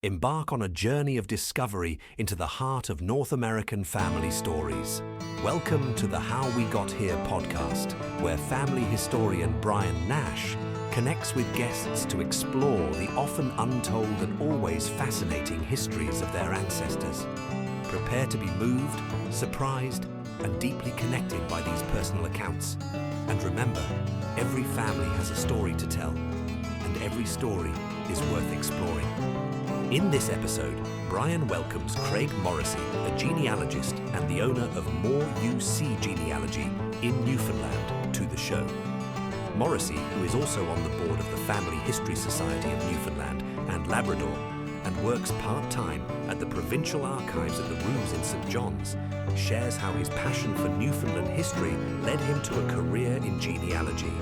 embark on a journey of discovery into the heart of North American family stories. Welcome to the How We Got Here podcast, where family historian Brian Nash connects with guests to explore the often untold and always fascinating histories of their ancestors. Prepare to be moved, surprised, and deeply connected by these personal accounts. And remember, every family has a story to tell, and every story is worth exploring. In this episode, Brian welcomes Craig Morrissey, a genealogist and the owner of More UC Genealogy in Newfoundland, to the show. Morrissey, who is also on the board of the Family History Society of Newfoundland and Labrador, and works part-time at the Provincial Archives at the Rooms in St. John's, shares how his passion for Newfoundland history led him to a career in genealogy.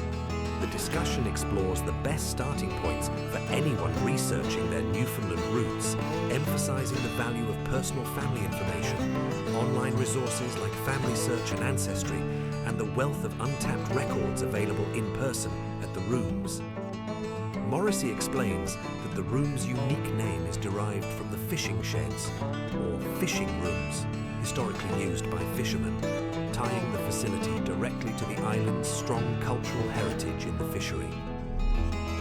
The discussion explores the best starting points for anyone researching their Newfoundland roots, emphasizing the value of personal family information, online resources like FamilySearch and Ancestry, and the wealth of untapped records available in person at the Rooms. Morrissey explains that the Room's unique name is derived from the fishing sheds, or fishing rooms, historically used by fishermen, tying the facility directly to the island's strong cultural heritage in the fishery.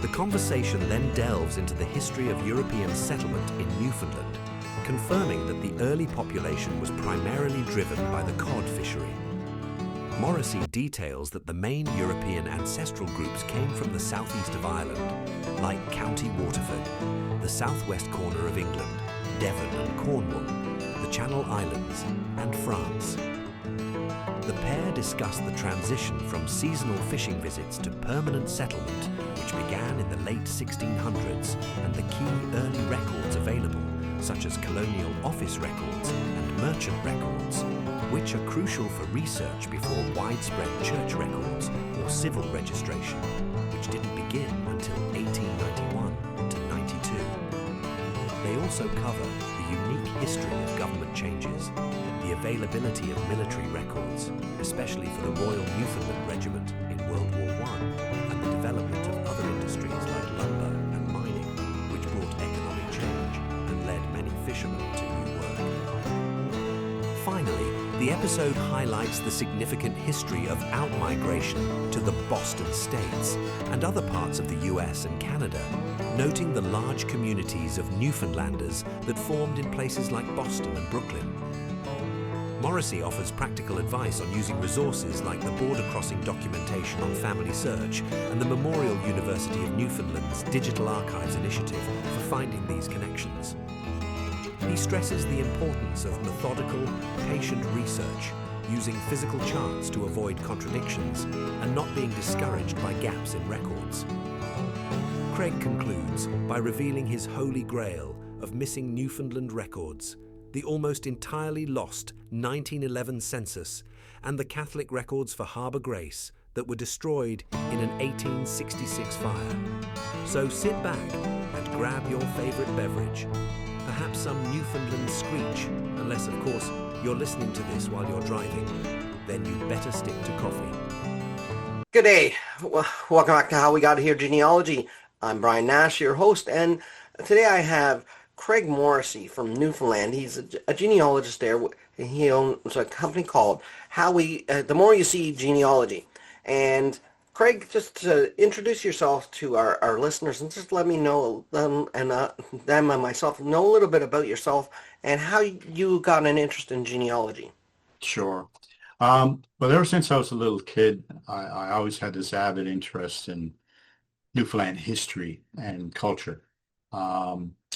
The conversation then delves into the history of European settlement in Newfoundland, confirming that the early population was primarily driven by the cod fishery. Morrissey details that the main European ancestral groups came from the southeast of Ireland, like County Waterford, the southwest corner of England, Devon and Cornwall, the Channel Islands, and France. The pair discussed the transition from seasonal fishing visits to permanent settlement, which began in the late 1600s, and the key early records available, such as colonial office records and merchant records, which are crucial for research before widespread church records or civil registration, which didn't begin until 1891 to 92. They also cover the unique history of government changes, the availability of military records, especially for the Royal Newfoundland Regiment in World War I, and the development of other industries like lumber and mining, which brought economic change and led many fishermen to new work. Finally, the episode highlights the significant history of outmigration to the Boston States and other parts of the US and Canada, noting the large communities of Newfoundlanders that formed in places like Boston and Brooklyn. Morrissey offers practical advice on using resources like the border crossing documentation on FamilySearch and the Memorial University of Newfoundland's Digital Archives initiative for finding these connections. He stresses the importance of methodical, patient research, using physical charts to avoid contradictions, and not being discouraged by gaps in records. Craig concludes by revealing his holy grail of missing Newfoundland records, the almost entirely lost 1911 census, and the Catholic records for Harbour Grace that were destroyed in an 1866 fire. So sit back and grab your favourite beverage, perhaps some Newfoundland screech, unless of course you're listening to this while you're driving, then you'd better stick to coffee. Good day. Welcome back to How We Got Here Genealogy. I'm Brian Nash, your host, and today I have Craig Morrissey from Newfoundland. He's a genealogist there. He owns a company called The More You See Genealogy. And Craig, just to introduce yourself to our listeners and just let me know, them and myself, know a little bit about yourself and how you got an interest in genealogy. Sure. Well, ever since I was a little kid, I always had this avid interest in Newfoundland history and culture.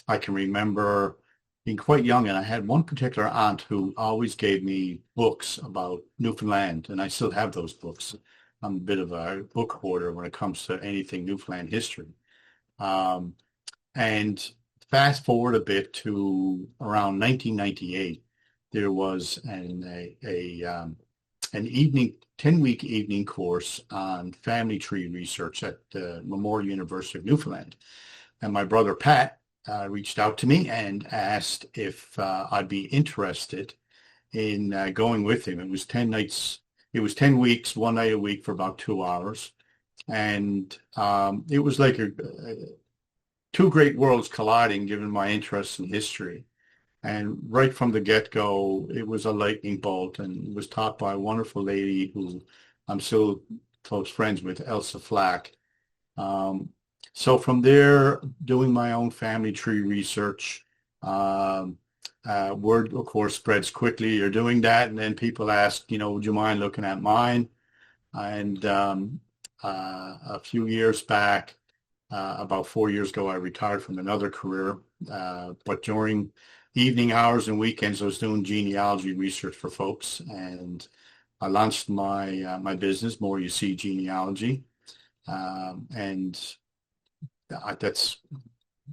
I can remember being quite young, and I had one particular aunt who always gave me books about Newfoundland, and I still have those books. I'm a bit of a book hoarder when it comes to anything Newfoundland history. And fast forward a bit to around 1998, there was an evening, 10-week evening course on family tree research at the Memorial University of Newfoundland. And my brother Pat reached out to me and asked if I'd be interested in going with him. It was 10 nights. It was 10 weeks, one night a week for about 2 hours. And it was like two great worlds colliding, given my interest in history. And right from the get-go, it was a lightning bolt, and it was taught by a wonderful lady who I'm still close friends with, Elsa Flack. Um, so from there, doing my own family tree research, um, word, of course, spreads quickly. You're doing that, and then people ask, would you mind looking at mine? And a few years back, about 4 years ago, I retired from another career, but during evening hours and weekends, I was doing genealogy research for folks, and I launched my business, More You See Genealogy, and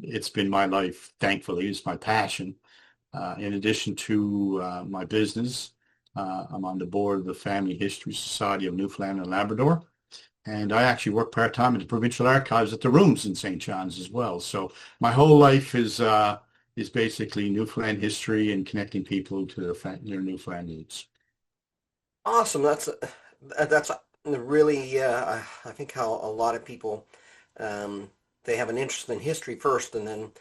it's been my life. Thankfully, it's my passion. In addition to my business, I'm on the board of the Family History Society of Newfoundland and Labrador. And I actually work part-time at the Provincial Archives at the Rooms in St. John's as well. So my whole life is basically Newfoundland history and connecting people to their Newfoundland roots. Awesome. That's really I think how a lot of people they have an interest in history first, and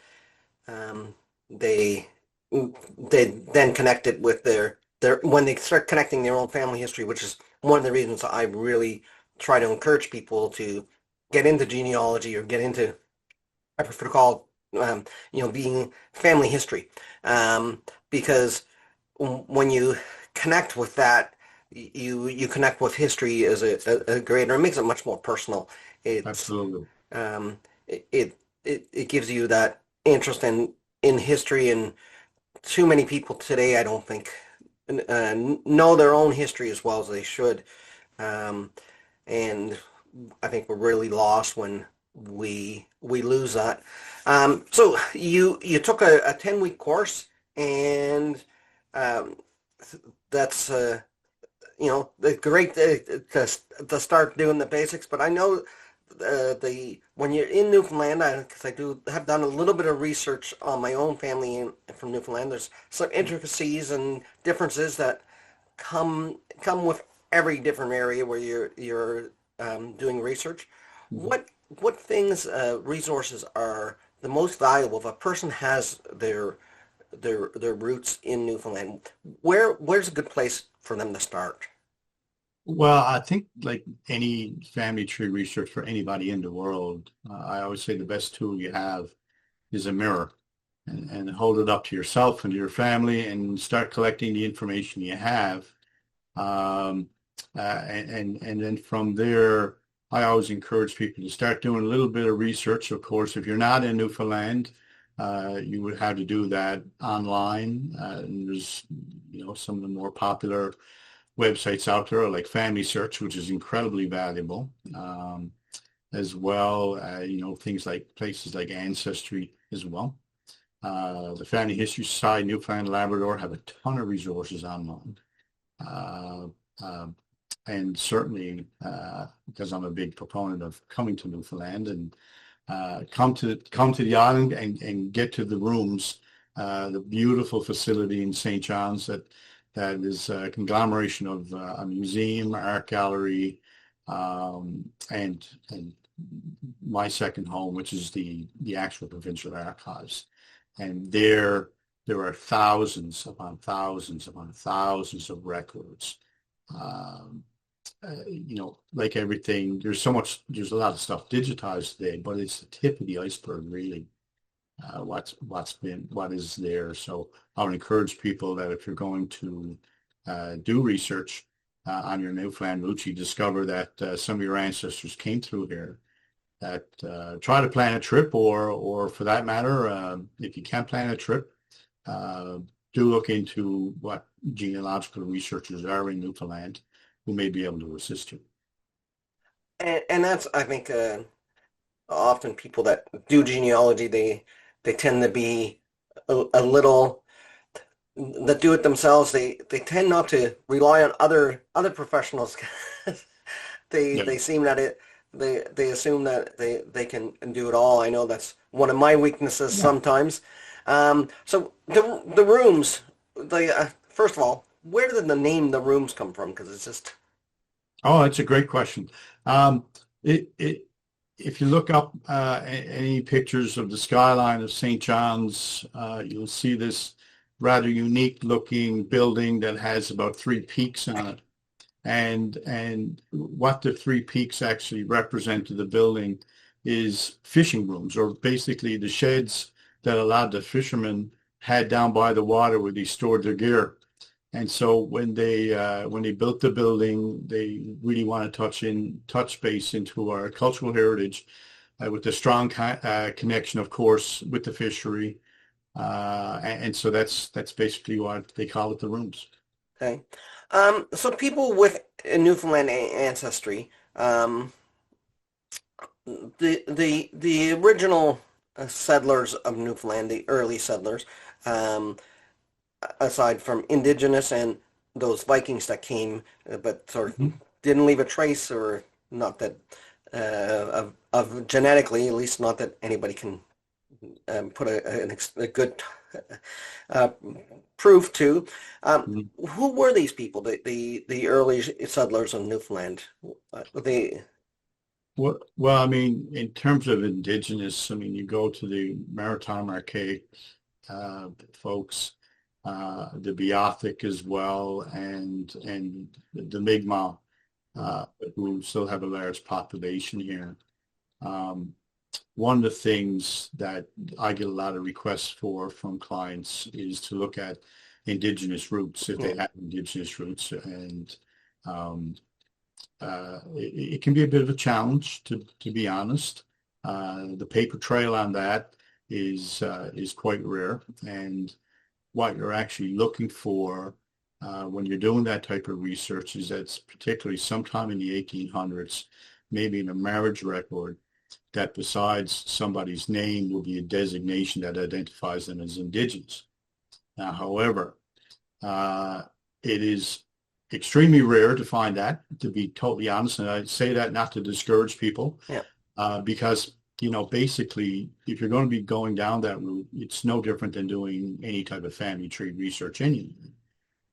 then they then connect it with their when they start connecting their own family history, which is one of the reasons I really try to encourage people to get into genealogy or get into, I prefer to call being family history, because when you connect with that, you connect with history as a greater. It makes it much more personal. Absolutely. It gives you that interest in history, and too many people today, I don't think, know their own history as well as they should. And I think we're really lost when we lose that. So you took a 10-week course, and that's great to start doing the basics. But I know when you're in Newfoundland, because I have done a little bit of research on my own family from Newfoundland, there's some intricacies and differences that come with every different area where you're doing research. What things, resources are the most valuable if a person has their roots in Newfoundland? Where's a good place for them to start? Well, I think like any family tree research for anybody in the world, I always say the best tool you have is a mirror, and hold it up to yourself and to your family and start collecting the information you have. And then from there, I always encourage people to start doing a little bit of research. Of course, if you're not in Newfoundland, you would have to do that online. And there's, some of the more popular websites out there like FamilySearch, which is incredibly valuable, as well. Things like places like Ancestry as well. The Family History Society, Newfoundland and Labrador have a ton of resources online. And certainly, because I'm a big proponent of coming to Newfoundland and come to the island and get to the Rooms, the beautiful facility in St. John's that is a conglomeration of a museum, art gallery, and my second home, which is the actual Provincial Archives. And there are thousands upon thousands upon thousands of records. Like everything, there's a lot of stuff digitized today, but it's the tip of the iceberg, really. What is there. So I would encourage people that if you're going to do research on your Newfoundland roots, you discover that some of your ancestors came through here, that try to plan a trip, or for that matter, if you can't plan a trip, do look into what genealogical researchers are in Newfoundland who may be able to assist you. And that's, I think, often people that do genealogy, they tend to be a little, that do it themselves. They tend not to rely on other professionals. They seem that they assume that they can do it all. I know that's one of my weaknesses sometimes. So the Rooms, first of all, where did the name The Rooms come from? Because it's just... Oh, that's a great question. if you look up any pictures of the skyline of St. John's, you'll see this rather unique looking building that has about 3 peaks on it. And what the 3 peaks actually represent to the building is fishing rooms, or basically the sheds that allowed the fishermen had down by the water where they stored their gear. And so when they built the building, they really want to touch base into our cultural heritage with the strong connection, of course, with the fishery. And so that's basically what they call it, the rooms. Okay. So people with Newfoundland ancestry, the original settlers of Newfoundland, the early settlers, aside from indigenous and those Vikings that came, but sort of didn't leave a trace, or not that of genetically, at least not that anybody can put a good proof to. Who were these people, the early settlers of Newfoundland? Well, I mean, in terms of indigenous, I mean, you go to the Maritime Archaic folks, the Beothuk as well, and the Mi'kmaq, who still have a large population here. One of the things that I get a lot of requests from clients is to look at indigenous roots, if they have indigenous roots, and it can be a bit of a challenge, to be honest. The paper trail on that is quite rare, and what you're actually looking for when you're doing that type of research is that's particularly sometime in the 1800s, maybe in a marriage record, that besides somebody's name will be a designation that identifies them as indigenous. Now, however, it is extremely rare to find that, to be totally honest, and I say that not to discourage people, because, you know, basically, if you're going to be going down that route, it's no different than doing any type of family tree research anyway.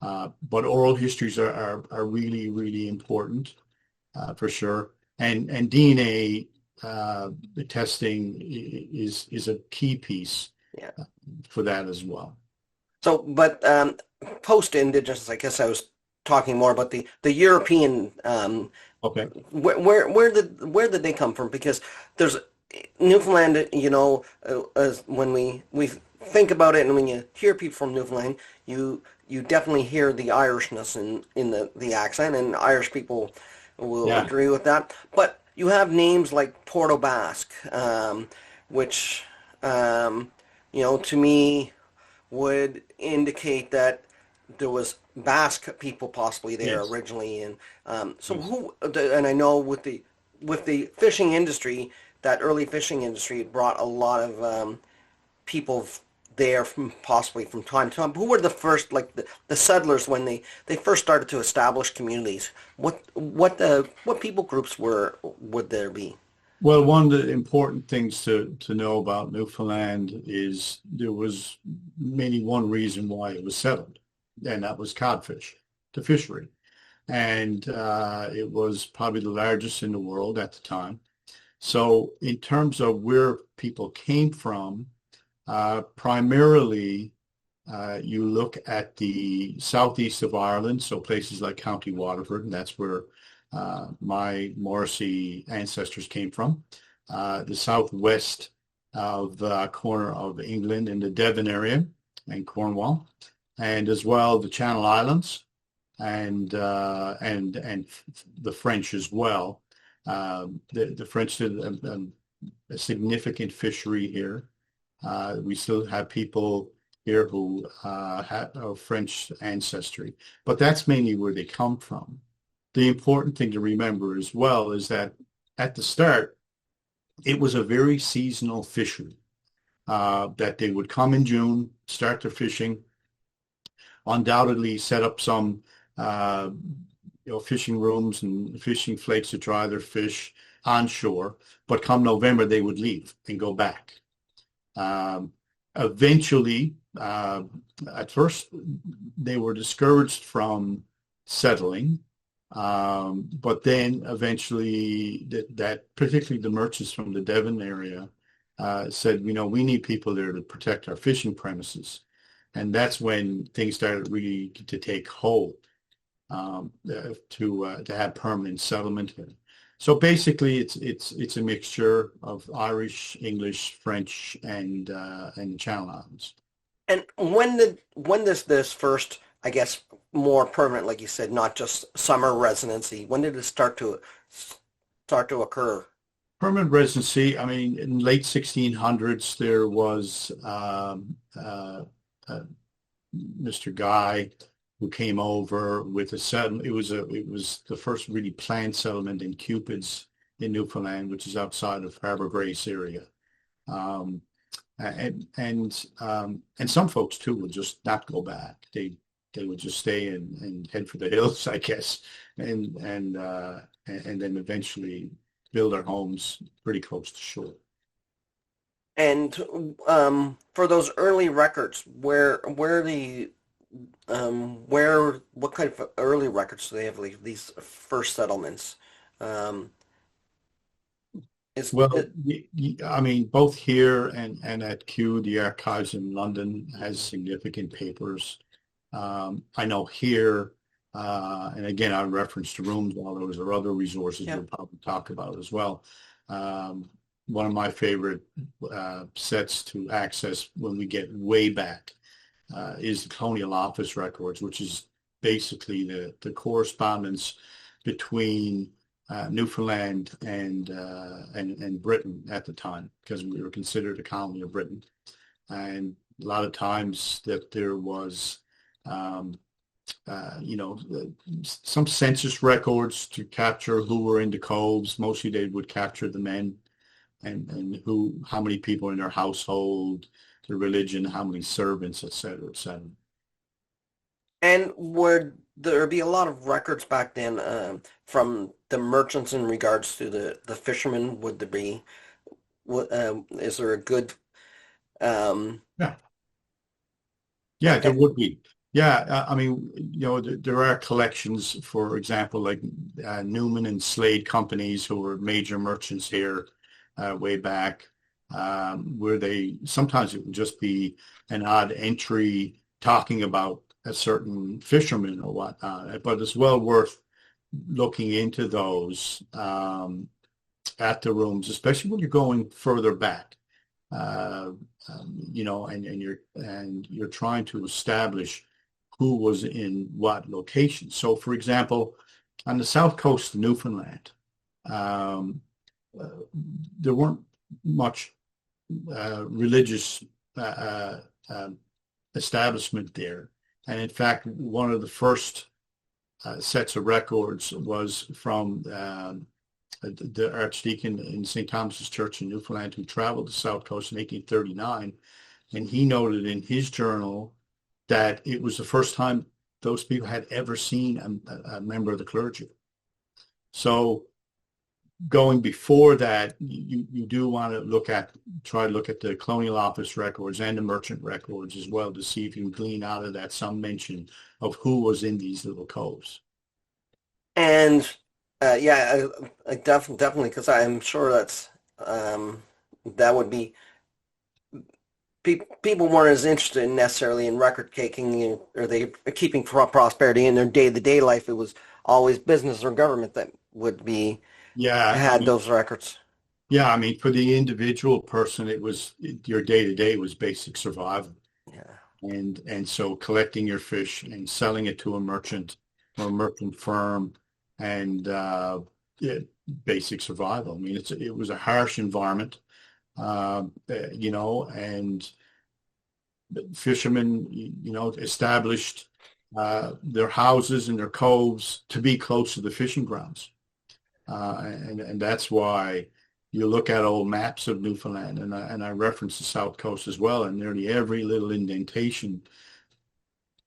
But oral histories are really, really important, for sure, and DNA testing is a key piece for that as well. So, but post-indigenous, I guess I was talking more about the European. Okay. Where did they come from? Because there's Newfoundland, you know, when we think about it, and when you hear people from Newfoundland, you definitely hear the Irishness in the accent, and Irish people will agree with that. But you have names like Porto Basque, which, you know, to me would indicate that there was Basque people possibly there originally, and so who? And I know with the fishing industry, that early fishing industry brought a lot of people there possibly from time to time. Who were the first, like the settlers when they first started to establish communities? What people groups would there be? Well, one of the important things to know about Newfoundland is there was mainly one reason why it was settled, and that was codfish, the fishery. And it was probably the largest in the world at the time. So in terms of where people came from, primarily you look at the southeast of Ireland, so places like County Waterford, and that's where my Morrissey ancestors came from. The southwest of the corner of England in the Devon area and Cornwall, and as well the Channel Islands, and the French as well. The French did a significant fishery here. We still have people here who have French ancestry, but that's mainly where they come from. The important thing to remember as well is that at the start, it was a very seasonal fishery, that they would come in June, start their fishing, undoubtedly set up some fishing rooms and fishing flakes to dry their fish on shore, but come November, they would leave and go back. Eventually, at first, they were discouraged from settling, But then eventually that particularly the merchants from the Devon area said, we need people there to protect our fishing premises. And that's when things started really to take hold, to have permanent settlement here. So basically, it's a mixture of Irish, English, French, and Channel Islands. And when this first, I guess, more permanent, like you said, not just summer residency, when did it start to occur? Permanent residency, I mean, in late 1600s, there was Mr. Guy who came over with a settlement. It was the first really planned settlement in Cupids in Newfoundland, which is outside of Harbour Grace area. And some folks too would just not go back. They would just stay and head for the hills, I guess, and then eventually build their homes pretty close to shore. And for those early records, what kind of early records do they have, like these first settlements? I mean, both here and at Kew, the archives in London has significant papers. I know here, and again, I referenced rooms, although there are other resources we'll probably talk about as well. One of my favorite sets to access when we get way back is the Colonial Office records, which is basically the correspondence between Newfoundland and Britain at the time, because we were considered a colony of Britain. And a lot of times that there was some census records to capture who were in the coves. Mostly they would capture the men and how many people in their household, their religion, how many servants, et cetera, et cetera. And would there be a lot of records back then from the merchants in regards to the fishermen? Would there be, is there a good... Yeah, there would be. Yeah, I mean, there are collections, for example, like Newman and Slade companies, who were major merchants here way back, where sometimes it would just be an odd entry talking about a certain fisherman or whatnot, but it's well worth looking into those at the rooms, especially when you're going further back, and you're trying to establish who was in what location. So, for example, on the south coast of Newfoundland, there weren't much religious establishment there. And in fact, one of the first sets of records was from the Archdeacon in St. Thomas's Church in Newfoundland, who traveled the South Coast in 1839. And he noted in his journal that it was the first time those people had ever seen a member of the clergy. So going before that, you do want to try to look at the Colonial Office records and the merchant records as well, to see if you can glean out of that some mention of who was in these little coves. And I definitely, because I'm sure that's that would be, people weren't as interested necessarily in record taking, or they keeping prosperity in their day-to-day life. It was always business or government that would be had those records. Yeah, I mean, for the individual person, your day-to-day was basic survival. Yeah. And so collecting your fish and selling it to a merchant or a merchant firm, and basic survival. I mean, it was a harsh environment, and fishermen, established their houses and their coves to be close to the fishing grounds. And that's why you look at old maps of Newfoundland, and I reference the South Coast as well, and nearly every little indentation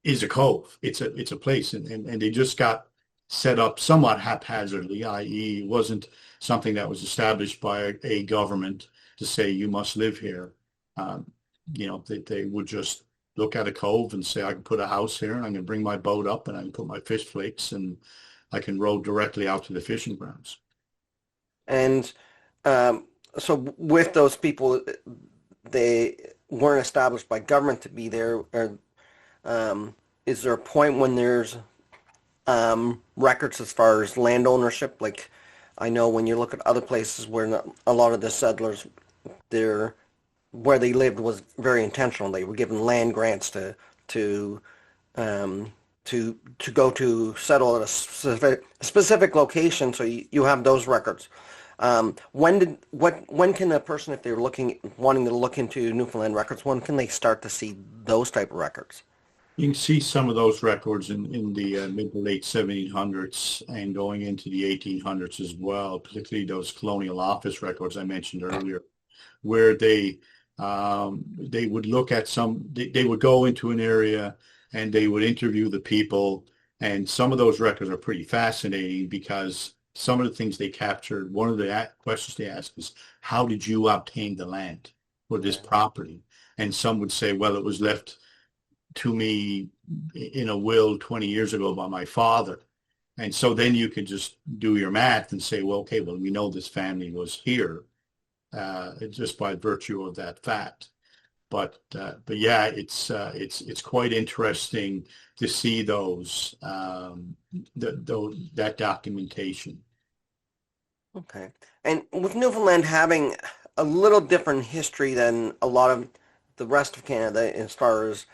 is a cove. It's a place, and they just got set up somewhat haphazardly, i.e. it wasn't something that was established by a government to say you must live here. They would just look at a cove and say, I can put a house here, and I'm going to bring my boat up, and I can put my fish flakes and I can row directly out to the fishing grounds. And so with those people, they weren't established by government to be there. Or, is there a point when there's records as far as land ownership? Like, I know when you look at other places where a lot of the settlers, where they lived was very intentional. They were given land grants to um, to go to settle at a specific location. So you have those records. When can a person, if they're wanting to look into Newfoundland records, when can they start to see those type of records? You can see some of those records in the mid to late 1700s and going into the 1800s as well, particularly those colonial office records I mentioned earlier, where they would look at they would go into an area and they would interview the people, and some of those records are pretty fascinating because some of the things they captured, one of the questions they asked is, how did you obtain the land or this property? And some would say, well, it was left to me in a will 20 years ago by my father. And so then you could just do your math and say, well, okay, well, we know this family was here just by virtue of that fact. But yeah, it's quite interesting to see that documentation. Okay. And with Newfoundland having a little different history than a lot of the rest of Canada as far as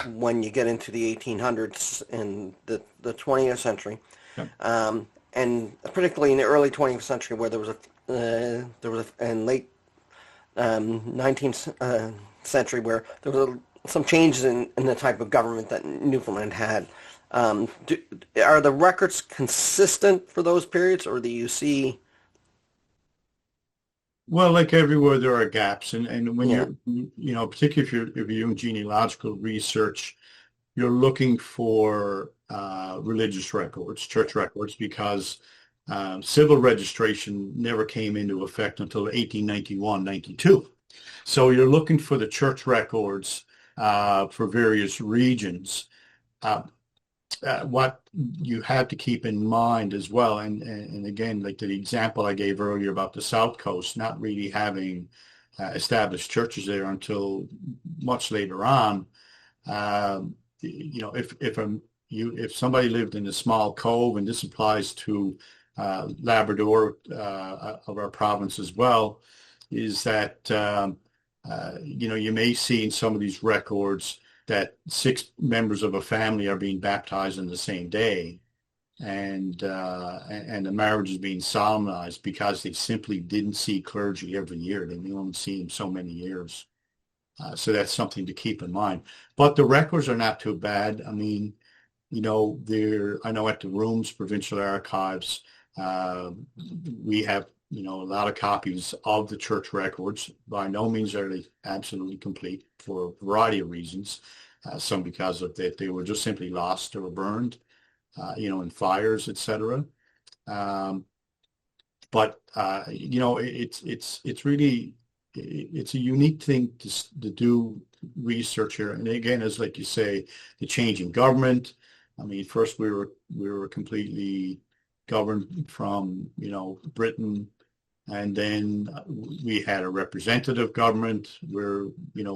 when you get into the 1800s and the 20th century, Yeah. and particularly in the early 20th century where there was and late 19th century where there was some changes in the type of government that Newfoundland had. Are the records consistent for those periods, or do you see? Well, like everywhere, there are gaps, and when Yeah. particularly if you're doing genealogical research, you're looking for religious records, church records, because civil registration never came into effect until 1891, 92. So you're looking for the church records for various regions. Uh, what you have to keep in mind as well, and again, like the example I gave earlier about the South Coast not really having established churches there until much later on. If somebody lived in a small cove, and this applies to Labrador of our province as well, is that you may see in some of these records that 6 members of a family are being baptized on the same day, and the marriage is being solemnized because they simply didn't see clergy every year. They only see them so many years. So that's something to keep in mind. But the records are not too bad. I mean, I know at the Rooms Provincial Archives, we have, a lot of copies of the church records. By no means are they absolutely complete for a variety of reasons. Some because of that they were just simply lost or burned, in fires, etc. But it's really it's a unique thing to do research here. And again, as like you say, the change in government. I mean, first we were completely governed from Britain, and then we had a representative government where there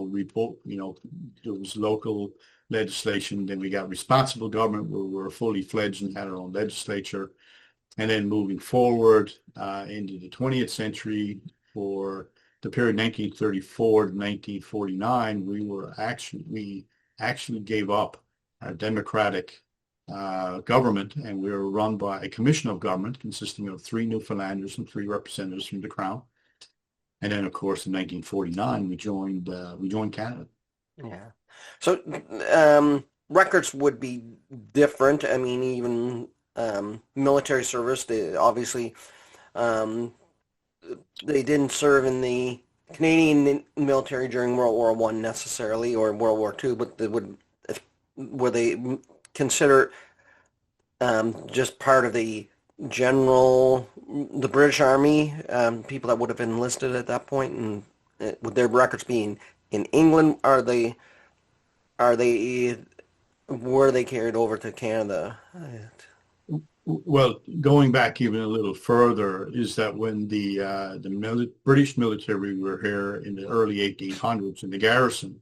was local legislation. Then we got responsible government where we were fully fledged and had our own legislature. And then moving forward into the 20th century, for the period 1934 to 1949, we actually gave up our democratic government, and we were run by a commission of government consisting of 3 Newfoundlanders and 3 representatives from the Crown. And then, of course, in 1949, we joined Canada. Yeah. So records would be different. I mean, even military service, they obviously they didn't serve in the Canadian military during World War I necessarily, or World War II, but were they considered just part of the British Army, people that would have been enlisted at that point, and would their records be in England? Were they carried over to Canada? Well, going back even a little further, is that when the British military were here in the early 1800s in the garrison,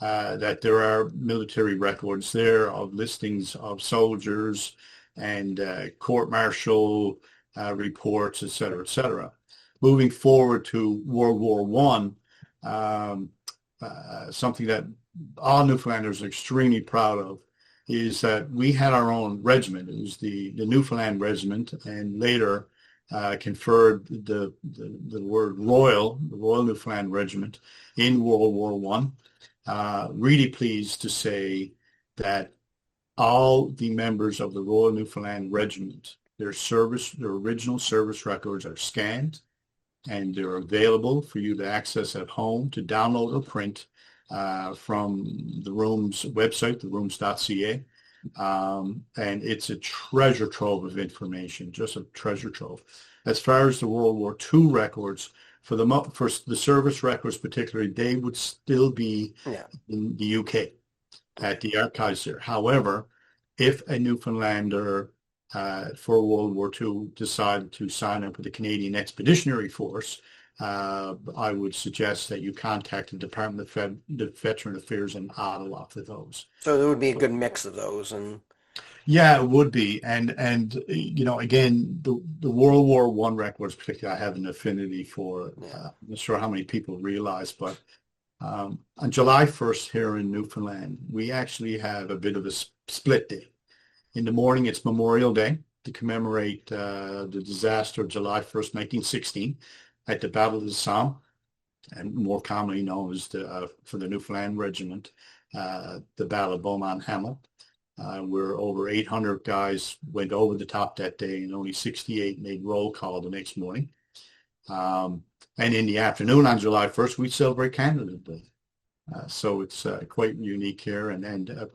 that there are military records there of listings of soldiers and court-martial reports, et cetera, et cetera. Moving forward to World War One, something that all Newfoundlanders are extremely proud of is that we had our own regiment. It was the Newfoundland Regiment, and later conferred the word Royal, the Royal Newfoundland Regiment, in World War One. Really pleased to say that all the members of the Royal Newfoundland Regiment, their original service records are scanned, and they're available for you to access at home, to download or print from the Room's website, therooms.ca. And it's a treasure trove of information, just a treasure trove. As far as the World War II records, for the service records particularly, they would still be in the UK at the archives there. However, if a Newfoundlander for World War II decided to sign up with the Canadian Expeditionary Force, I would suggest that you contact the Department of Veteran Affairs in Ottawa for those. So there would be a good mix of those, and yeah, it would be. And you know, again, the World War One records, particularly, I have an affinity for. I'm not sure how many people realize, but on July 1st here in Newfoundland, we actually have a bit of a split day. In the morning, it's Memorial Day to commemorate the disaster of July 1st, 1916, at the Battle of the Somme, and more commonly known as for the Newfoundland Regiment, the Battle of Beaumont-Hamel, where over 800 guys went over the top that day, and only 68 made roll call the next morning. And in the afternoon on July 1st, we celebrate Canada Day. So it's quite unique here. And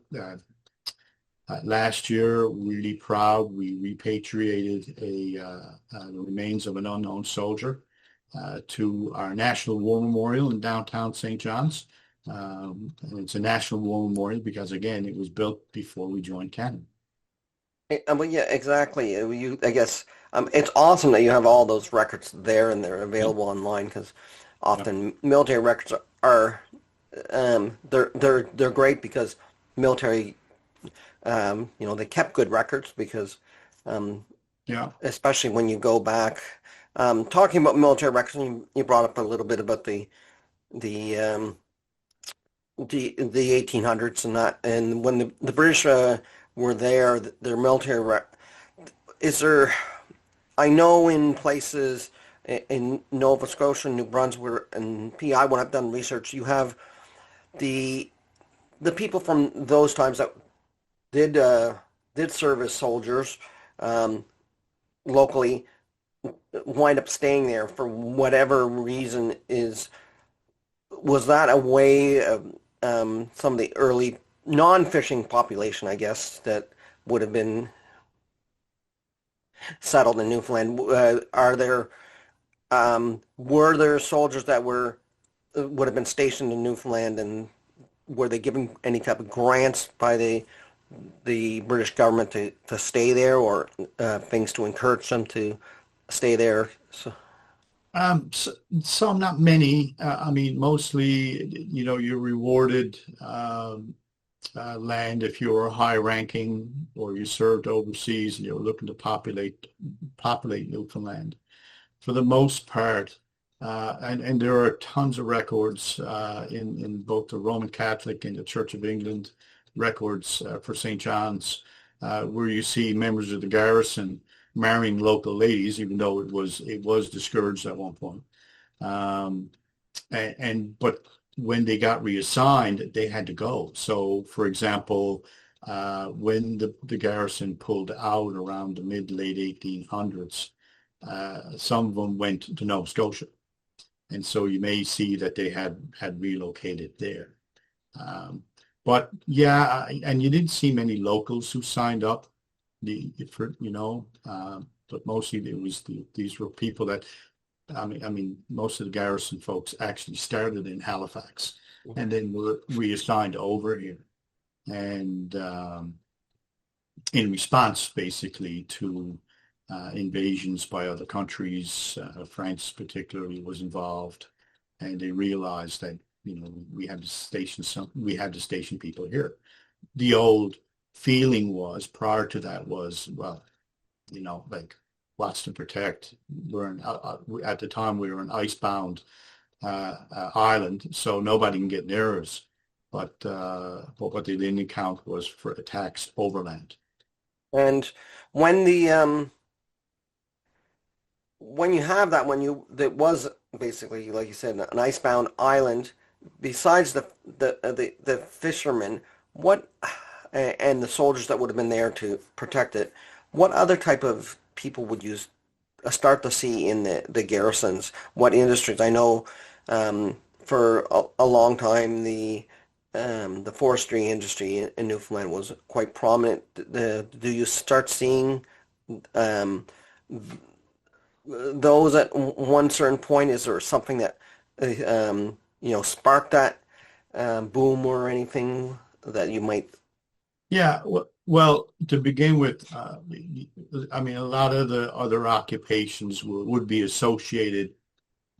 last year, really proud, we repatriated the remains of an unknown soldier to our National War Memorial in downtown St. John's. And it's a National War Memorial because, again, it was built before we joined Canada. Well, yeah, exactly. I guess it's awesome that you have all those records there and they're available online, because often military records are they're great because military they kept good records because especially when you go back. Talking about military records, you brought up a little bit about the 1800s and that, and when the British were there, their military is there. I know in places in Nova Scotia, New Brunswick, and PI, when I've done research, you have the people from those times that did serve as soldiers locally wind up staying there for whatever reason. Was that a way of some of the early non-fishing population, I guess, that would have been settled in Newfoundland? Were there soldiers that would have been stationed in Newfoundland, and were they given any type of grants by the British government to stay there, or things to encourage them to stay there? Some, not many. I mean, mostly, you're rewarded land if you were high ranking or you served overseas and you were looking to populate Newfoundland. For the most part, and there are tons of records in both the Roman Catholic and the Church of England records for St. John's, where you see members of the garrison marrying local ladies, even though it was discouraged at one point. But when they got reassigned, they had to go. So, for example, when the garrison pulled out around the mid-late 1800s, some of them went to Nova Scotia. And so you may see that they had relocated there. But yeah, and you didn't see many locals who signed up. But mostly these were people that, I mean, most of the garrison folks actually started in Halifax and then were reassigned over here. And in response, basically, to invasions by other countries. France particularly was involved, and they realized that we had to station people here. The old feeling was prior to that was, well, like what's to protect? At the time we were an icebound island, so nobody can get near us. But what they didn't account was for attacks overland. And when the when you have that, that was basically, like you said, an icebound island, besides the fishermen, what and the soldiers that would have been there to protect it, what other type of people would you start to see in the garrisons? What industries? I know for a long time the forestry industry in Newfoundland was quite prominent. Do you start seeing um, those at one certain point? Is there something that sparked that boom or anything that you might? Yeah, well, to begin with, I mean, a lot of the other occupations would be associated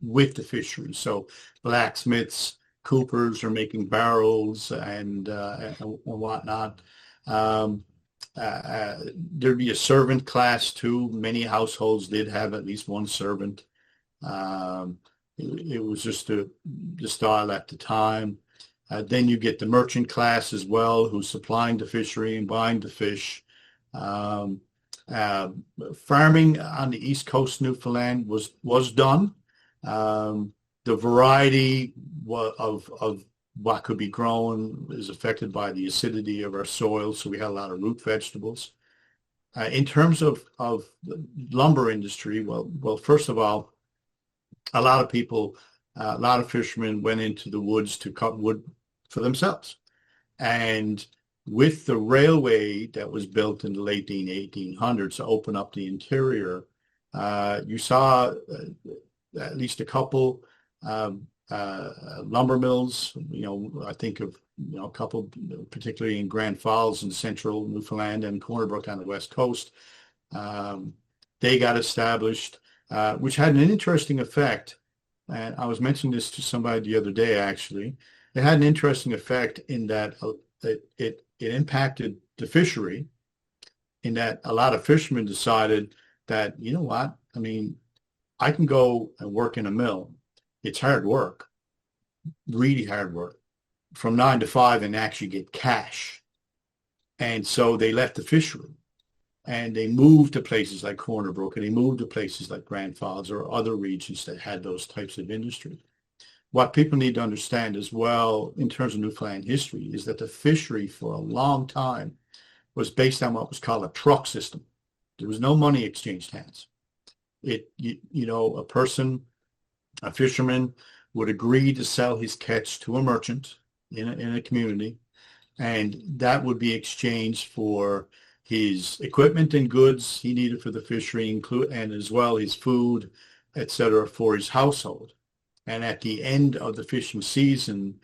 with the fishery. So blacksmiths, coopers are making barrels and whatnot. Um, there'd be a servant class too. Many households did have at least one servant. Um, it was just the style at the time. Then you get the merchant class as well, who's supplying the fishery and buying the fish. Um, uh, Farming on the East Coast Newfoundland was done. The variety of what could be grown is affected by the acidity of our soil, so we had a lot of root vegetables. In terms of the lumber industry, well, first of all, a lot of people, a lot of fishermen went into the woods to cut wood for themselves. And with the railway that was built in the late 1800s to open up the interior, you saw at least a couple lumber mills. I think of a couple, particularly in Grand Falls in central Newfoundland and Corner Brook on the west coast. They got established, which had an interesting effect. And I was mentioning this to somebody the other day, actually. It had an interesting effect in that it impacted the fishery, in that a lot of fishermen decided that, you know what, I mean, I can go and work in a mill. It's hard work, really hard work, from 9 to 5 and actually get cash. And so they left the fishery and they moved to places like Corner Brook, and they moved to places like Grand Falls or other regions that had those types of industry. What people need to understand as well in terms of Newfoundland history is that the fishery for a long time was based on what was called a truck system. There was no money exchanged hands. A fisherman would agree to sell his catch to a merchant in a community, and that would be exchanged for his equipment and goods he needed for the fishery, and as well his food, etc., for his household. And at the end of the fishing season,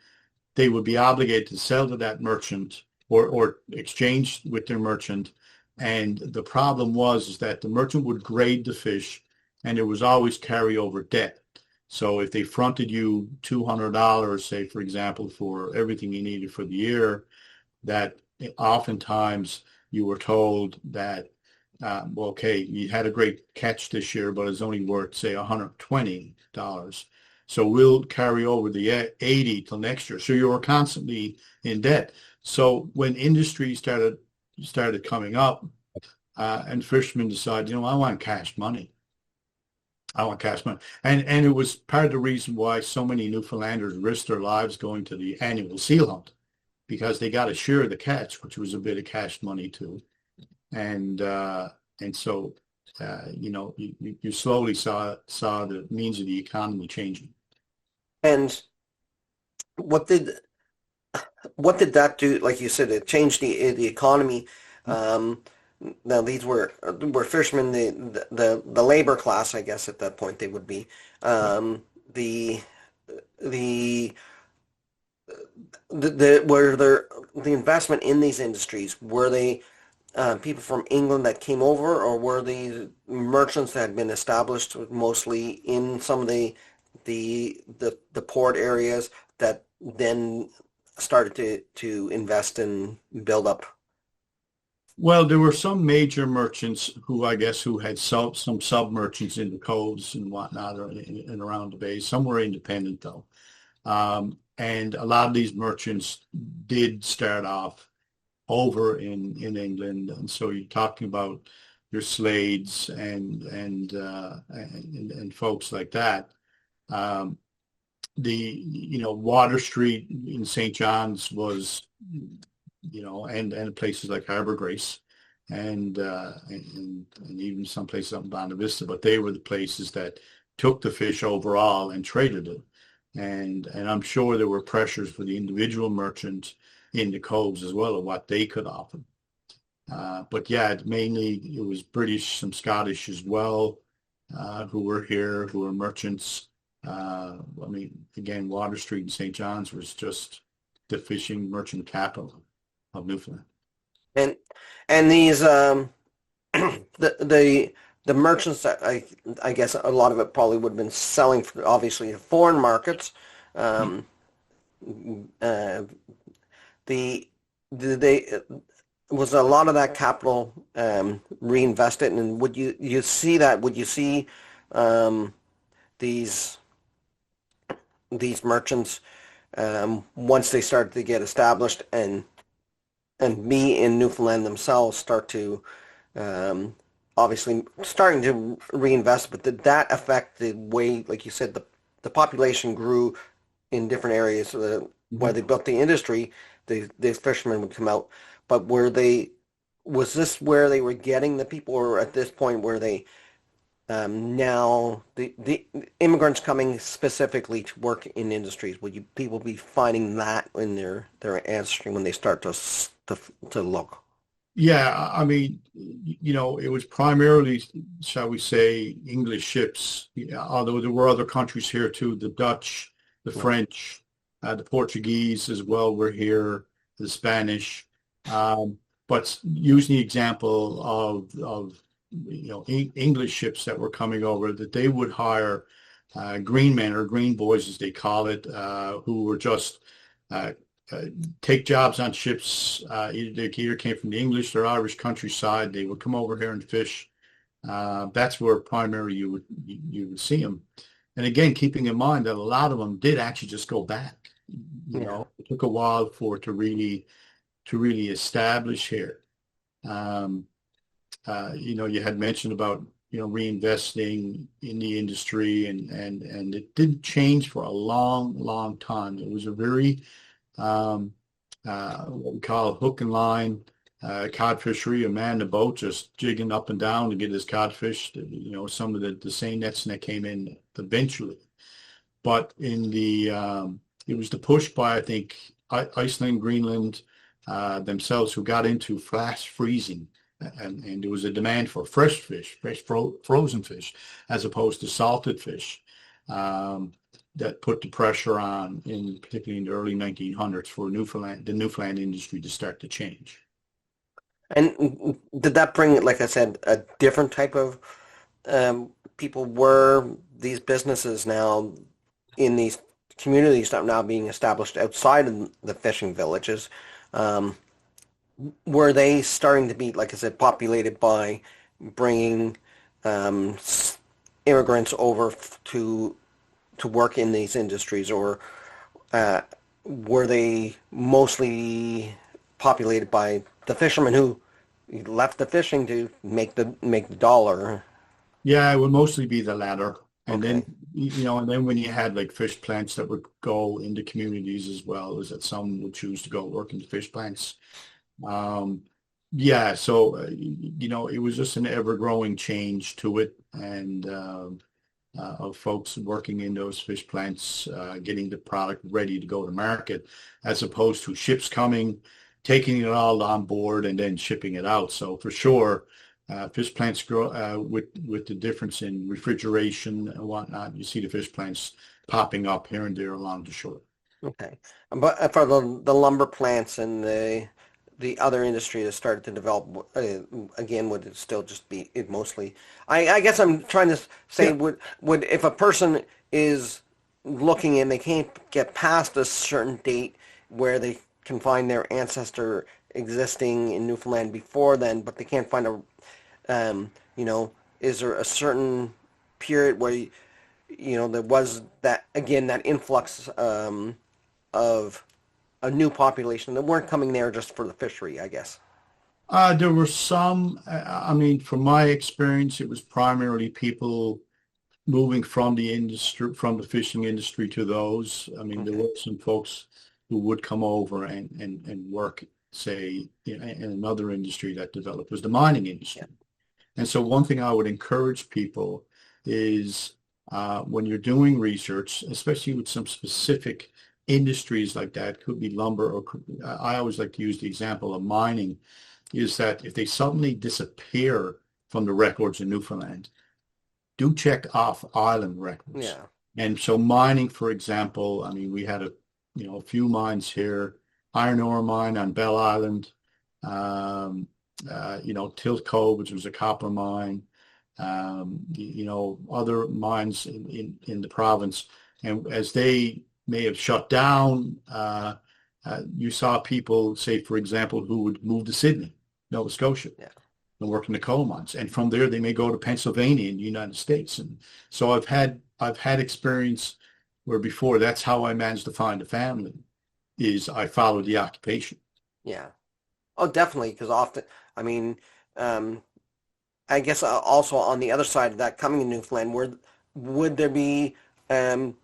they would be obligated to sell to that merchant or exchange with their merchant. And the problem was that the merchant would grade the fish, and there was always carryover debt. So if they fronted you $200, say, for example, for everything you needed for the year, that oftentimes you were told that, well, okay, you had a great catch this year, but it's only worth, say, $120. So we'll carry over the 80 till next year. So you were constantly in debt. So when industry started coming up, and fishermen decided, I want cash money. I want cash money. And it was part of the reason why so many Newfoundlanders risked their lives going to the annual seal hunt, because they got a share of the catch, which was a bit of cash money too. And so you slowly saw the means of the economy changing. And what did that do? Like you said, it changed the economy. Now these were fishermen, the labor class, I guess at that point they would be. The were there the investment in these industries, were they people from England that came over, or were these merchants that had been established mostly in some of the port areas that then started to invest and build up? Well, there were some major merchants who I guess who had some sub merchants in the coves and whatnot or in around the bay. Some were independent though. And a lot of these merchants did start off over in England. And so you're talking about your Slades and folks like that. Um, Water Street in St. John's was, and places like Harbor Grace and even some places up in Bonavista, Vista, but they were the places that took the fish overall and traded it. And I'm sure there were pressures for the individual merchant in the coves as well of what they could offer. But yeah, mainly it was British, some Scottish as well, who were here, who were merchants. Again, Water Street and St. John's was just the fishing merchant capital of Newfoundland. And these the merchants that I guess a lot of it probably would have been selling for obviously the foreign markets. They was a lot of that capital reinvested, and would you see that? Would you see these merchants once they started to get established and be in Newfoundland themselves start to obviously starting to reinvest, but did that affect the way, like you said, the population grew in different areas where they built the industry, the fishermen would come out, but was this where they were getting the people, or at this point where they now the immigrants coming specifically to work in industries, would people be finding that in their ancestry when they start to look? Yeah, I mean, it was primarily, shall we say, English ships, although there were other countries here too, the Dutch, the French, the Portuguese as well were here, the Spanish. But using the example of English ships that were coming over, that they would hire green men or green boys, as they call it, who were just take jobs on ships. They either came from the English or Irish countryside. They would come over here and fish. That's where primarily you would see them. And again, keeping in mind that a lot of them did actually just go back. It took a while for it to really establish here. You had mentioned about reinvesting in the industry, and it did change for a long time. It was a very what we call hook and line cod fishery, a man in the boat just jigging up and down to get his codfish. Some of the seine nets that came in eventually, but it was the push by, I think, Iceland, Greenland themselves, who got into flash freezing. And there was a demand for fresh fish, frozen fish, as opposed to salted fish, that put the pressure on, particularly in the early 1900s, for the Newfoundland industry to start to change. And did that bring, like I said, a different type of people? Were these businesses now in these communities that are now being established outside of the fishing villages? Were they starting to be, like I said, populated by bringing immigrants over to work in these industries, or were they mostly populated by the fishermen who left the fishing to make the dollar? Yeah, it would mostly be the latter. And Okay. then when you had like fish plants that would go into communities as well, is that some would choose to go work in the fish plants. Yeah, so it was just an ever-growing change to it, and of folks working in those fish plants, getting the product ready to go to market, as opposed to ships coming, taking it all on board, and then shipping it out. So for sure, fish plants grow with the difference in refrigeration and whatnot. You see the fish plants popping up here and there along the shore. Okay. But for the lumber plants and the other industry that started to develop again, would it still just be it mostly? I guess I'm trying to say, Yeah. would if a person is looking and they can't get past a certain date where they can find their ancestor existing in Newfoundland before then, but they can't find is there a certain period where there was that again that influx of a new population that weren't coming there just for the fishery, I guess. There were some, I mean, from my experience, it was primarily people moving from the industry, from the fishing industry to those. I mean, there Okay. were some folks who would come over and work, say, in another industry that developed was the mining industry. Yeah. And so one thing I would encourage people is when you're doing research, especially with some specific industries like that, could be lumber or I always like to use the example of mining, is that if they suddenly disappear from the records in Newfoundland, do check off island records. Yeah. And so mining, for example, I mean, we had a few mines here, iron ore mine on Bell Island, Tilt Cove, which was a copper mine, other mines in the province. And as they may have shut down, you saw people, say, for example, who would move to Sydney, Nova Scotia, Yeah. and work in the coal mines. And from there, they may go to Pennsylvania in the United States. And so I've had experience where before that's how I managed to find a family, is I followed the occupation. Yeah. Oh, definitely, because often, I mean, I guess also on the other side of that, coming in Newfoundland, would there be, an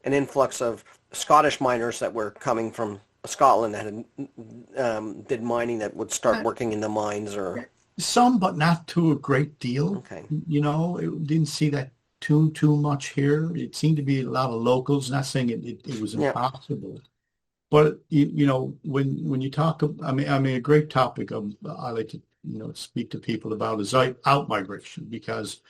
influx of Scottish miners that were coming from Scotland that did mining that would start working in the mines or? Some, but not to a great deal. Okay. It didn't see that too much here. It seemed to be a lot of locals. Not saying it was Yeah. impossible, but when you talk, I mean, a great topic I like to speak to people about is out migration, because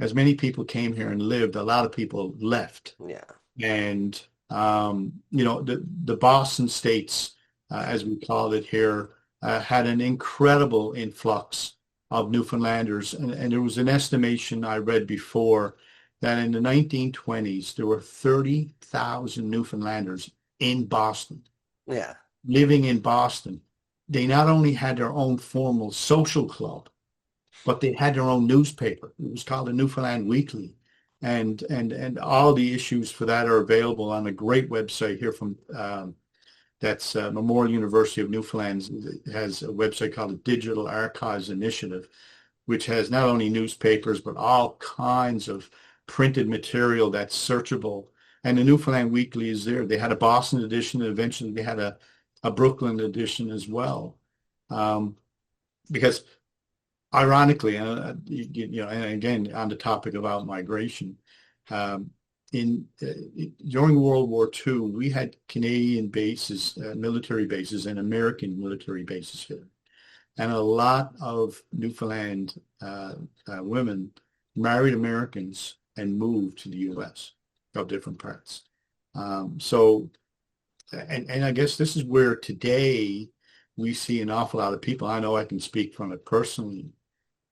as many people came here and lived, a lot of people left. Yeah. And the Boston states, as we call it here, had an incredible influx of Newfoundlanders. And there was an estimation I read before that in the 1920s, there were 30,000 Newfoundlanders in Boston, Yeah. living in Boston. They not only had their own formal social club, but they had their own newspaper. It was called the Newfoundland Weekly. And all the issues for that are available on a great website here from that's Memorial University of Newfoundland. It has a website called the Digital Archives Initiative, which has not only newspapers, but all kinds of printed material that's searchable. And the Newfoundland Weekly is there. They had a Boston edition, and eventually they had a Brooklyn edition as well. Because ironically, and again, on the topic about migration, during World War II, we had Canadian bases, military bases, and American military bases here. And a lot of Newfoundland women married Americans and moved to the U.S. of different parts. And I guess this is where today we see an awful lot of people. I know I can speak from it personally,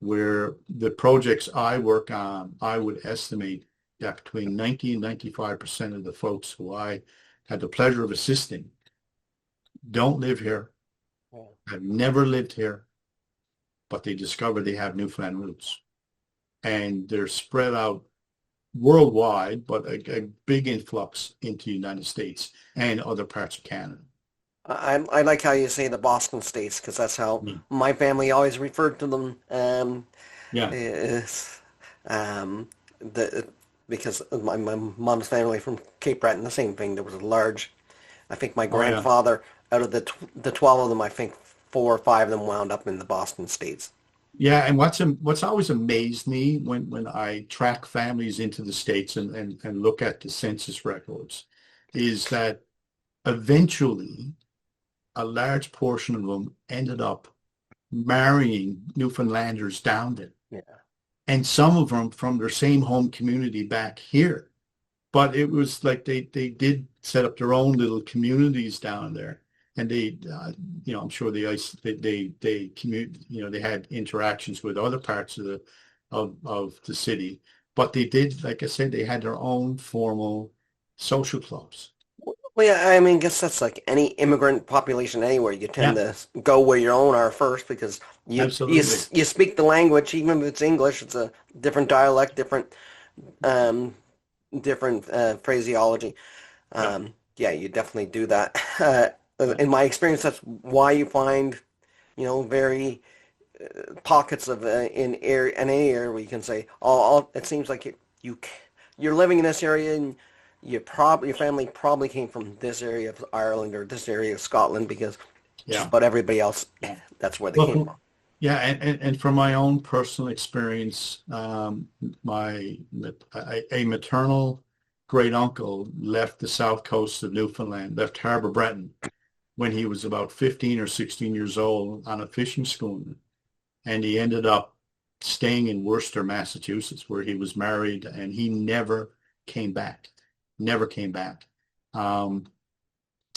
where the projects I work on, I would estimate that between 90 and 95% of the folks who I had the pleasure of assisting don't live here, have never lived here, but they discover they have Newfoundland roots. And they're spread out worldwide, but a big influx into the United States and other parts of Canada. I like how you say the Boston states, because that's how my family always referred to them. Because my mom's family from Cape Breton, the same thing. There was a large, I think my grandfather, out of the 12 of them, I think 4 or 5 of them wound up in the Boston states. Yeah, and what's always amazed me when I track families into the States and look at the census records is that eventually a large portion of them ended up marrying Newfoundlanders down there. Yeah. And some of them from their same home community back here. But it was like they did set up their own little communities down there. and they, I'm sure they commute, they had interactions with other parts of the city, but they did, like I said, they had their own formal social clubs. Well, yeah, I mean, I guess that's like any immigrant population anywhere. You tend Yeah, to go where your own are first because absolutely. you speak the language, even if it's English, it's a different dialect, um, different phraseology. Yep. Yeah, you definitely do that. Yep. In my experience, that's why you find, very pockets of in any area where you can say, oh, it seems like you're living in this area and your family probably came from this area of Ireland or this area of Scotland because just Yeah. about everybody else, Yeah. that's where they came Well, from. yeah, and from my own personal experience, my a maternal great uncle left the south coast of Newfoundland, left Harbor Breton when he was about 15 or 16 years old on a fishing schooner, and he ended up staying in Worcester, Massachusetts, where he was married, and he never came back. Never came back. Um,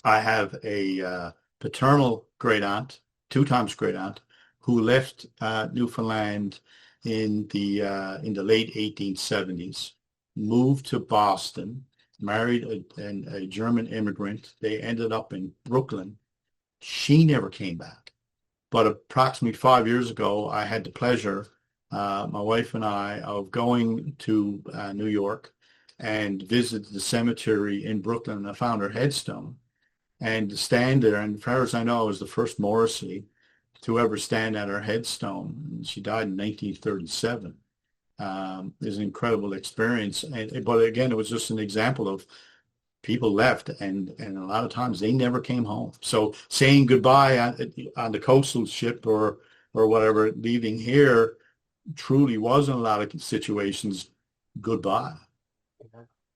I have a paternal great aunt, two times great aunt, who left Newfoundland in the late 1870s, moved to Boston, married a German immigrant. They ended up in Brooklyn. She never came back. But approximately 5 years ago, I had the pleasure, my wife and I, of going to New York and visit the cemetery in Brooklyn. And I found her headstone and to stand there. And as far as I know, I was the first Morrissey to ever stand at her headstone. She died in 1937. It was an incredible experience. But again, it was just an example of people left, and a lot of times they never came home. So saying goodbye on the coastal ship or whatever, leaving here truly was in a lot of situations goodbye.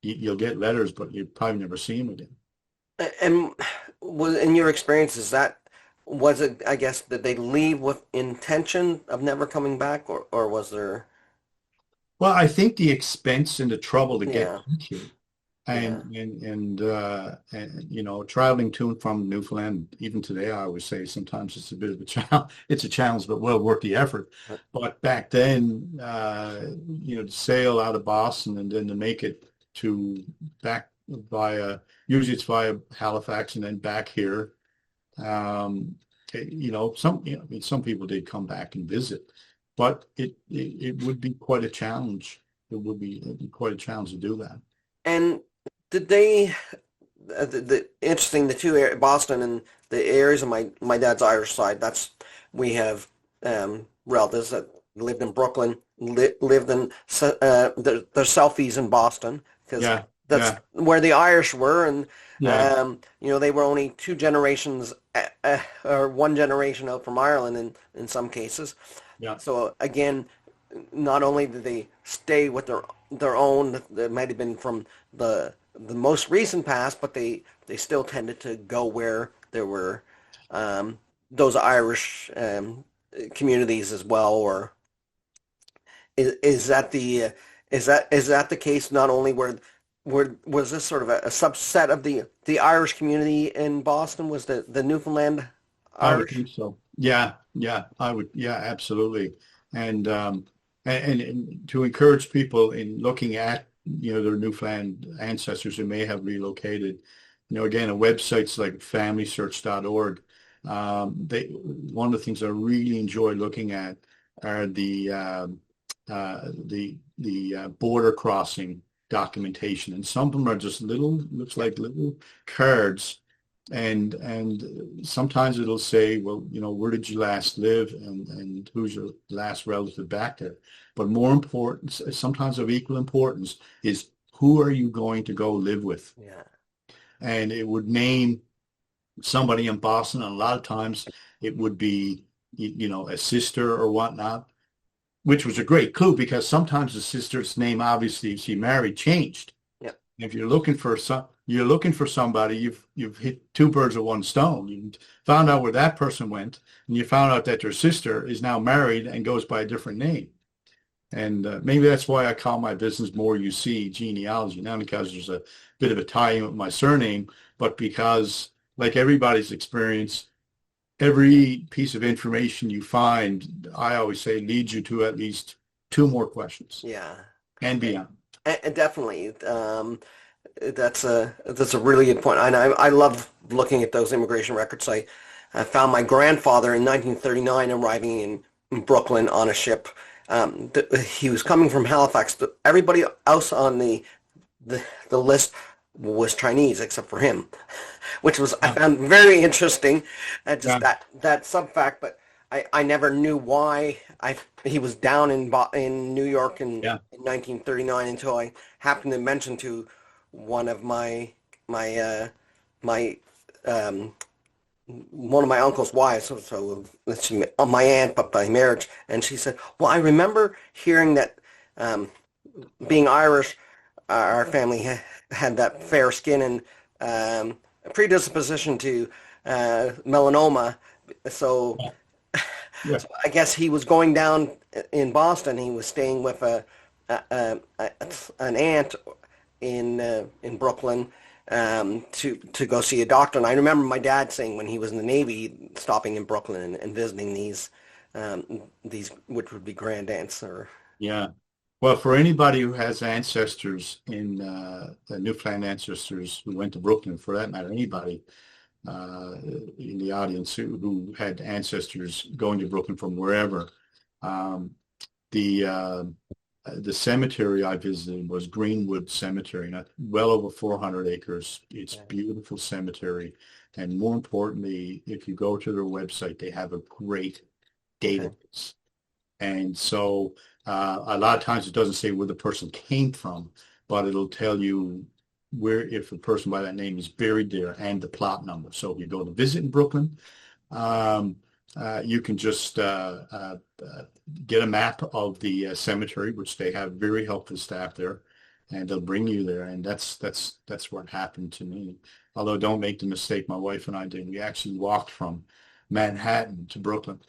You'll get letters, but you probably never see them again. And was in your experience, was it, I guess, did they leave with intention of never coming back or was there, Well, I think the expense and the trouble to get yeah, here yeah. traveling to and from Newfoundland, even today, I always say sometimes it's a bit of a challenge. It's a challenge, but well worth the effort. But back then, to sail out of Boston and then to make it to back usually it's via Halifax and then back here. Um, I mean, some people did come back and visit, but it would be quite a challenge. It'd be quite a challenge to do that. And did they, interesting, the two Boston and the areas of my dad's Irish side, we have relatives that lived in Brooklyn, lived in, their selfies in Boston, because Yeah, that's yeah, where the Irish were, and yeah, they were only two generations, or one generation out from Ireland in some cases. yeah. So again, not only did they stay with their own that might have been from the most recent past, but they still tended to go where there were those Irish communities as well. Or is that the case? Not only was this sort of a subset of the Irish community in Boston? Was the Newfoundland I would Irish? think so. Yeah, yeah, I would. Yeah, absolutely. And and to encourage people in looking at their Newfoundland ancestors who may have relocated, again, a websites like FamilySearch.org. They One of the things I really enjoy looking at are the border crossing documentation, and some of them are just looks like little cards, and sometimes it'll say, well, where did you last live, and who's your last relative back there. But more important, sometimes of equal importance, is who are you going to go live with? Yeah. And it would name somebody in Boston, and a lot of times it would be, a sister or whatnot, which was a great clue because sometimes the sister's name, obviously, if she married, changed. Yep. If you're looking for somebody, you've hit two birds with one stone. You found out where that person went, and you found out that their sister is now married and goes by a different name. And maybe that's why I call my business More You See Genealogy, not because there's a bit of a tie-in with my surname, but because like everybody's experience, every piece of information you find, I always say, leads you to at least two more questions Yeah, and beyond. and definitely. That's a really good point. And I love looking at those immigration records. I found my grandfather in 1939 arriving in Brooklyn on a ship. He was coming from Halifax. Everybody else on the list was Chinese except for him, which was I Yeah. found very interesting. Just Yeah. that sub fact, but I never knew why he was down in New York Yeah. in 1939 until I happened to mention to one of my my one of my uncle's wives, so my aunt, but by marriage, and she said, "Well, I remember hearing that being Irish, our family had that fair skin and a predisposition to melanoma. So, Yeah. so I guess he was going down in Boston. He was staying with an aunt in Brooklyn to go see a doctor. And I remember my dad saying when he was in the Navy, stopping in Brooklyn and visiting these which would be grandaunts or Yeah. Well, for anybody who has ancestors in the Newfoundland ancestors who went to Brooklyn, for that matter, anybody in the audience who had ancestors going to Brooklyn from wherever, um, the uh, the cemetery I visited was Greenwood Cemetery, not well over 400 acres. It's beautiful cemetery, and more importantly, if you go to their website, they have a great okay. database. And so a lot of times it doesn't say where the person came from, but it'll tell you where, if a person by that name is buried there and the plot number. So if you go to visit in Brooklyn, um, you can just get a map of the cemetery, which they have very helpful staff there, and they'll bring you there. And that's what happened to me. Although don't make the mistake my wife and I did. We actually walked from Manhattan to Brooklyn.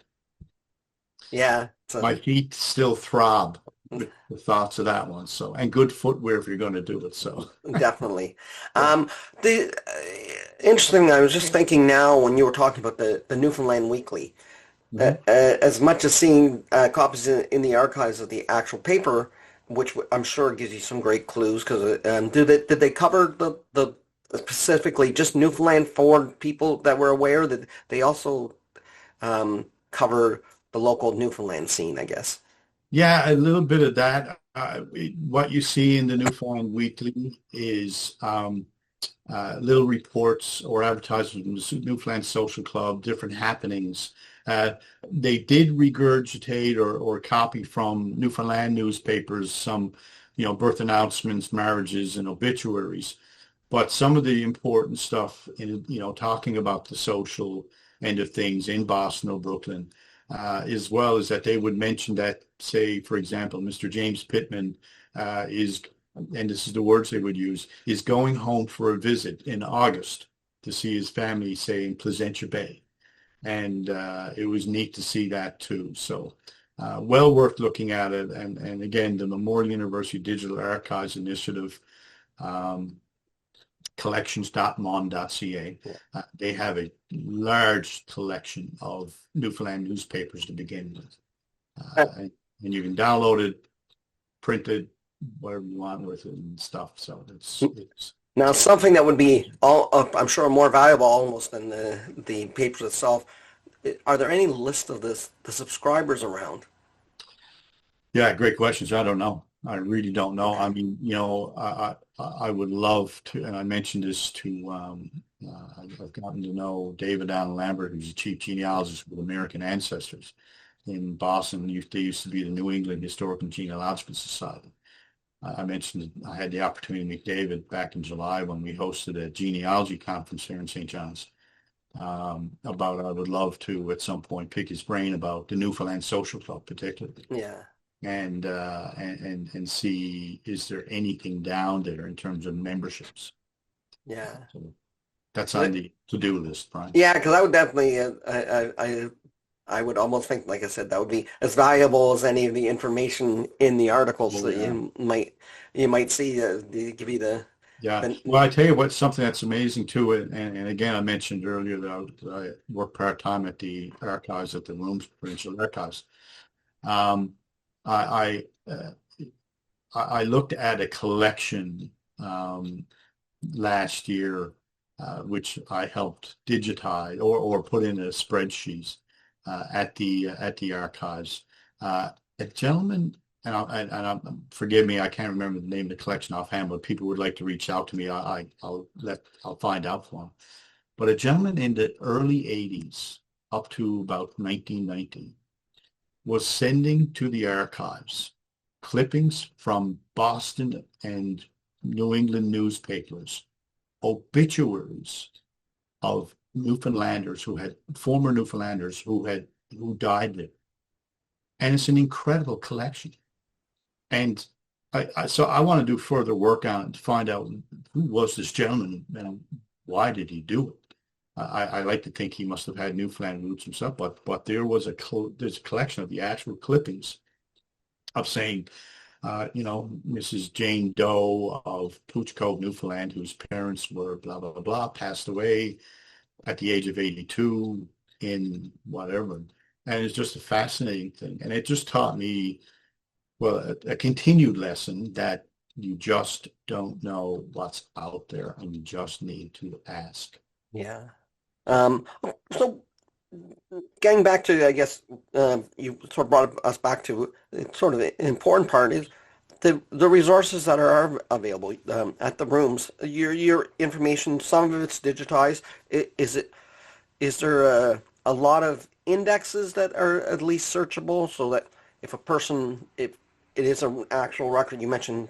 Yeah. My feet still throb with the thoughts of that one. So, and good footwear if you're going to do it. So, Definitely. The interesting, I was just thinking now when you were talking about the Newfoundland Weekly, mhm. as much as seeing copies in the archives of the actual paper, which I'm sure gives you some great clues, because did they cover the specifically just Newfoundland for people that were aware that they also cover the local Newfoundland scene, I guess. Yeah, a little bit of that. What you see in the Newfoundland Weekly is little reports or advertisements from the Newfoundland Social Club, different happenings. Uh, they did regurgitate or copy from Newfoundland newspapers some, birth announcements, marriages, and obituaries. But some of the important stuff in, talking about the social end of things in Boston or Brooklyn, as well as that they would mention that, say, for example, Mr. James Pittman is, and this is the words they would use, is going home for a visit in August to see his family, say, in Placentia Bay. And it was neat to see that too. So well worth looking at it. And again, the Memorial University Digital Archives Initiative, collections.mon.ca. They have a large collection of Newfoundland newspapers to begin with. And you can download it, print it, whatever you want with it and stuff. So it's Now, something that would be I'm sure more valuable almost than the papers itself. Are there any list of the subscribers around? yeah, great questions. I don't know. I really don't know. I mean, I would love to, and I mentioned this to, I've gotten to know David Allen Lambert, who's the chief genealogist with American Ancestors in Boston. They used to be the New England Historical and Genealogical Society. I mentioned I had the opportunity to meet David back in July when we hosted a genealogy conference here in St. John's. About I would love to at some point pick his brain about the Newfoundland Social Club particularly. Yeah. And see, is there anything down there in terms of memberships? Yeah. So that's on the to-do list, Brian. Yeah, because I would definitely, I would almost think, like I said, that would be as valuable as any of the information in the articles that you might see. Give you Yeah. But Well, I tell you what, something that's amazing too, and again, I mentioned earlier that I work part-time at the archives at the Rooms Provincial Archives. Um, I, I, uh, I looked at a collection um, last year, which I helped digitize or put in a spreadsheet at the archives. A gentleman, forgive me, I can't remember the name of the collection offhand, but people would like to reach out to me. I'll find out for them. But a gentleman in the early 80s, up to about 1990, was sending to the archives clippings from Boston and New England newspapers, obituaries of former Newfoundlanders who died there. And it's an incredible collection. And so I want to do further work on it to find out who was this gentleman and why did he do it. I like to think he must have had Newfoundland roots himself, but there's a collection of the actual clippings of saying, Mrs. Jane Doe of Pooch Cove, Newfoundland, whose parents were blah, blah, blah, passed away at the age of 82 in whatever. And it's just a fascinating thing. And it just taught me, well, a continued lesson that you just don't know what's out there and you just need to ask. yeah. So getting back to, I guess, you sort of brought us back to sort of the important part is the resources that are available at the rooms. Your information, some of it's digitized. Is there a lot of indexes that are at least searchable so that if it is an actual record, you mentioned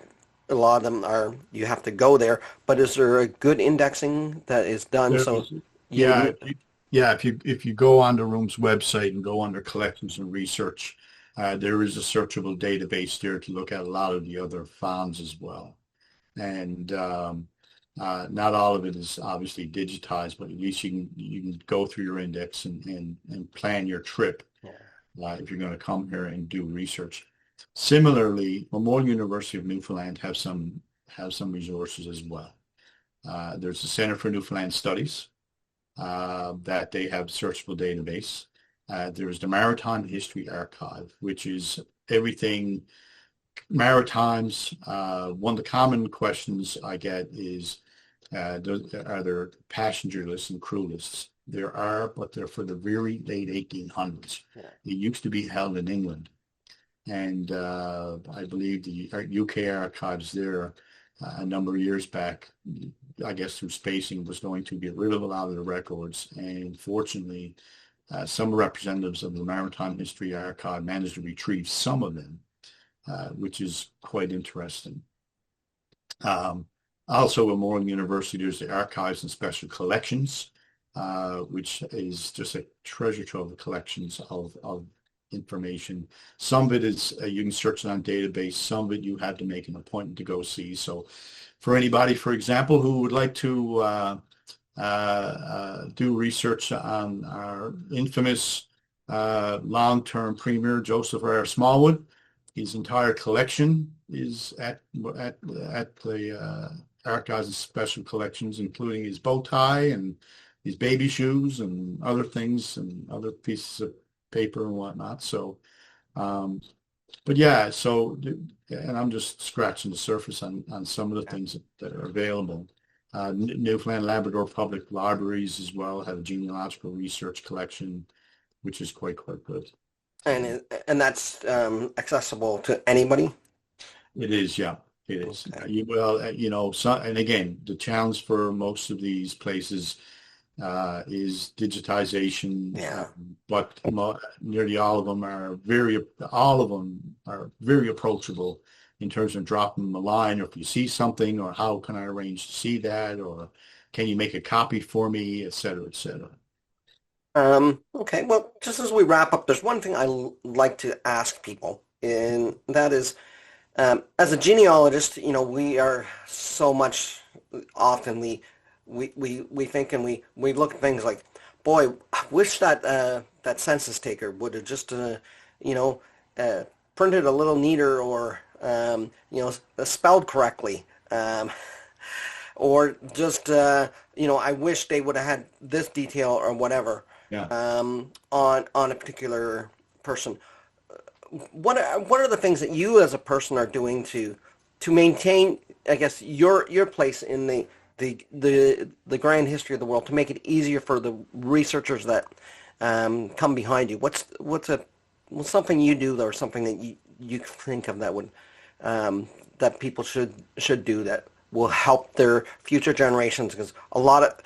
a lot of them you have to go there, but is there a good indexing that is done? Yeah, if you go on the Room's website and go under collections and research, there is a searchable database there to look at a lot of the other fonds as well. And not all of it is obviously digitized, but at least you can go through your index and plan your trip if you're going to come here and do research. Similarly, Memorial University of Newfoundland have some resources as well. There's the Center for Newfoundland Studies that they have searchable database. There's the Maritime History Archive, which is everything Maritimes. One of the common questions I get is, are there passenger lists and crew lists? There are, but they're for the very late 1800s. Yeah. It used to be held in England. And I believe the UK archives there a number of years back, I guess through spacing, was going to get rid of a lot of the records. And fortunately, some representatives of the Maritime History Archive managed to retrieve some of them, which is quite interesting. Also at Memorial University, there's the Archives and Special Collections, which is just a treasure trove of collections of information. Some of it is you can search it on database. Some of it you have to make an appointment to go see. So for anybody, for example, who would like to do research on our infamous long-term premier, Joseph R. Smallwood, his entire collection is at the Archives and Special Collections, including his bow tie and his baby shoes and other things and other pieces of paper and whatnot. So, but yeah, and I'm just scratching the surface on some of the things that are available. Newfoundland Labrador Public Libraries as well have a genealogical research collection, which is quite good. And that's accessible to anybody? It is, yeah, it is. Okay. And again, the challenge for most of these places is digitization. Yeah. But nearly all of them are very approachable in terms of dropping them a line, or if you see something, or how can I arrange to see that, or can you make a copy for me, et cetera, et cetera. Okay, well, just as we wrap up, there's one thing I like to ask people, and that is, as a genealogist, we are so much often we think and we look at things like, boy, I wish that census taker would have just printed a little neater or spelled correctly. or just I wish they would have had this detail or whatever Yeah. on a particular person. What are the things that you as a person are doing to maintain, I guess, your place in the grand history of the world, to make it easier for the researchers that come behind you? What's something you do, or something that you think of that would that people should do that will help their future generations? Because a lot of,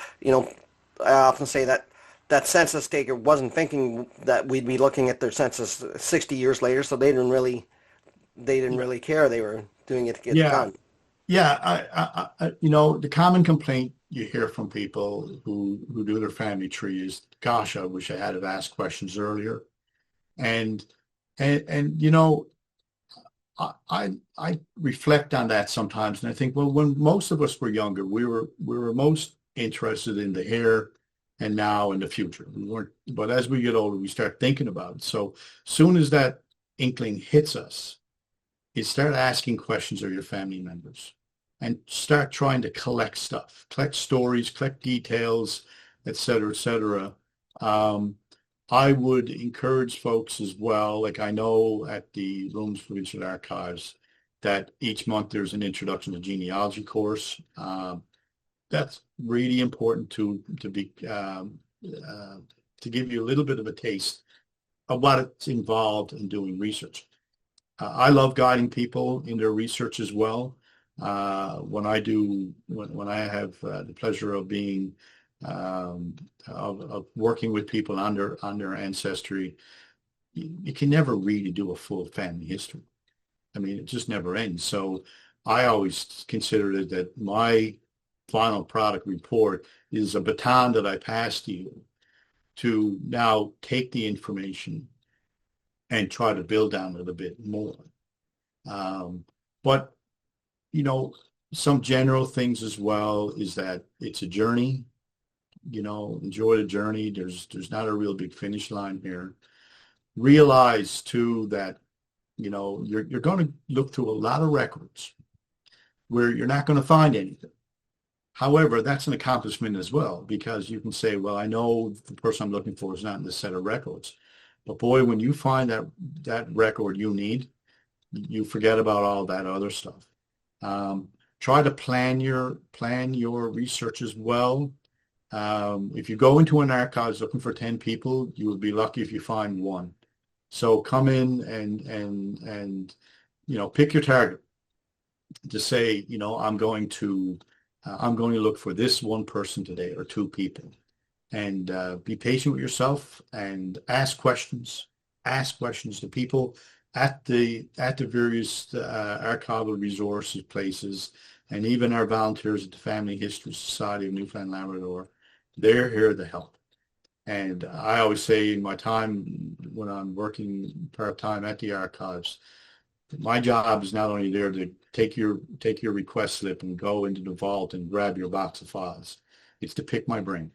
I often say that census taker wasn't thinking that we'd be looking at their census 60 years later, so they didn't really care. They were doing it to get it Yeah. done. Yeah. The common complaint you hear from people who do their family tree is, gosh, I wish I had have asked questions earlier. And I reflect on that sometimes, and I think, well, when most of us were younger, we were most interested in the here and now and the future. We weren't, but as we get older, we start thinking about it. So soon as that inkling hits us, you start asking questions of your family members and start trying to collect stuff, collect stories, collect details, et cetera, et cetera. I would encourage folks as well, like I know at the Rooms Provincial Archives, that each month there's an Introduction to Genealogy course. That's really important to give you a little bit of a taste of what it's involved in doing research. I love guiding people in their research as well. When I have the pleasure of being of working with people on their ancestry, you can never really do a full family history. I mean, it just never ends. So I always consider it that my final product report is a baton that I pass to you to now take the information and try to build on it a bit more. But, some general things as well is that it's a journey. Enjoy the journey. There's not a real big finish line here. Realize too that, you're going to look through a lot of records where you're not going to find anything. However, that's an accomplishment as well, because you can say, well, I know the person I'm looking for is not in this set of records. But boy, when you find that record you need, you forget about all that other stuff. Try to plan your research as well. If you go into an archives looking for 10 people, you would be lucky if you find one. So come in and pick your target to say, I'm going to look for this one person today, or two people, and be patient with yourself and ask questions to people at the various archival resources places, and even our volunteers at the Family History Society of Newfoundland and Labrador. They're here to help. And I always say, in my time when I'm working part-time at the archives, my job is not only there to take your request slip and go into the vault and grab your box of files. It's to pick my brain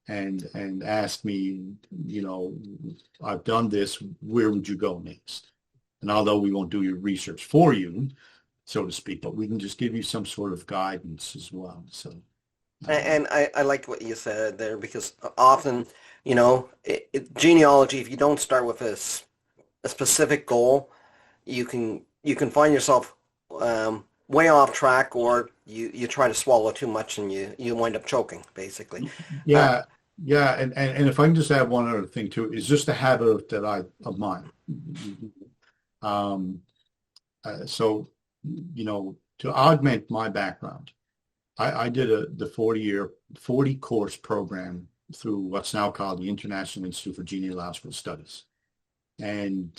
and ask me, I've done this, where would you go next? And although we won't do your research for you, so to speak, but we can just give you some sort of guidance as well. So. And I like what you said there, because often, genealogy, if you don't start with a specific goal, you can find yourself way off track, or you try to swallow too much and you wind up choking, basically. Yeah. And if I can just add one other thing too, is just a habit of mine. So, to augment my background, I did the 40 course program through what's now called the International Institute for Genealogical Studies. And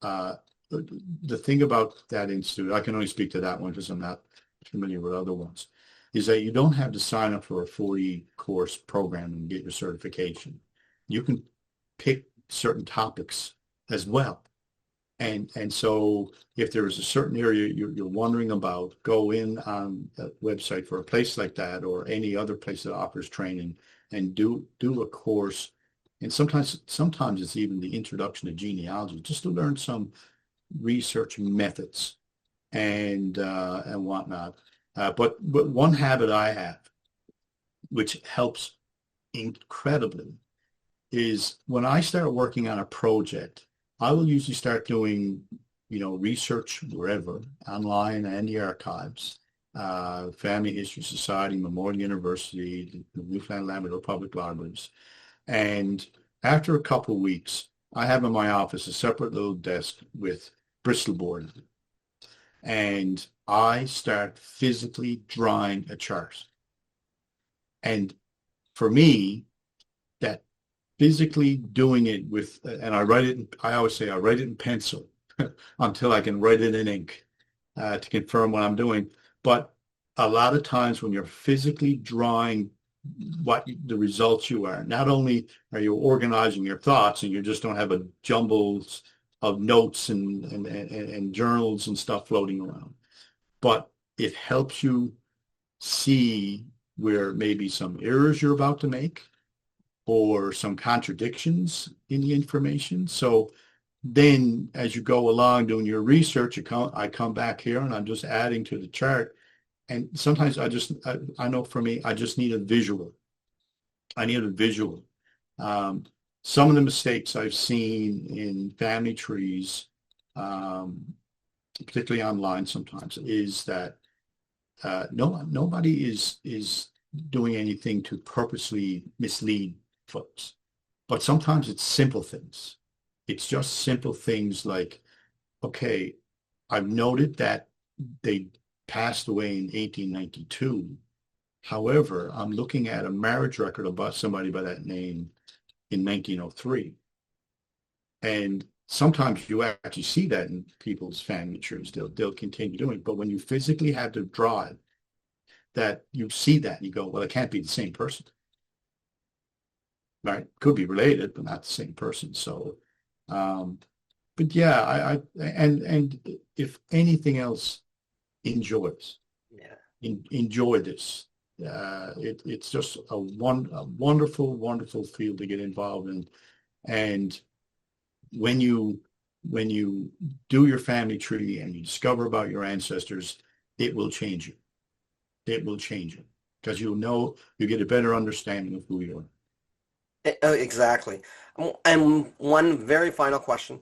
the thing about that institute, I can only speak to that one because I'm not familiar with other ones, is that you don't have to sign up for a 40 course program and get your certification. You can pick certain topics as well. And so if there is a certain area you're wondering about, go in on the website for a place like that, or any other place that offers training, and do a course. And sometimes it's even the introduction to genealogy, just to learn some research methods and whatnot. But one habit I have, which helps incredibly, is when I start working on a project, I will usually start doing, research wherever, online and the archives, Family History Society, Memorial University, the Newfoundland-Labrador Public Libraries. And after a couple of weeks, I have in my office a separate little desk with Bristol board. And I start physically drawing a chart. And for me, that physically doing it with, and I always say I write it in pencil until I can write it in ink to confirm what I'm doing. But a lot of times when you're physically drawing what the results you are, not only are you organizing your thoughts and you just don't have a jumble of notes and journals and stuff floating around, but it helps you see where maybe some errors you're about to make or some contradictions in the information. So then as you go along doing your research, I come back here and I'm just adding to the chart. And sometimes I know for me, I just need a visual. I need a visual. Some of the mistakes I've seen in family trees, particularly online sometimes, is that nobody is doing anything to purposely mislead folks. But sometimes it's simple things. It's just simple things like, okay, I've noted that they passed away in 1892. However, I'm looking at a marriage record about somebody by that name in 1903. And sometimes you actually see that in people's family trees. They'll continue doing it. But when you physically have to draw it, that you see that and you go, well, it can't be the same person. Right? Could be related, but not the same person. So, but yeah, and if anything else, enjoy this. It's just a wonderful, wonderful field to get involved in. And when you do your family tree and you discover about your ancestors, it will change you. It will change you because you get a better understanding of who you are. Exactly. And one very final question.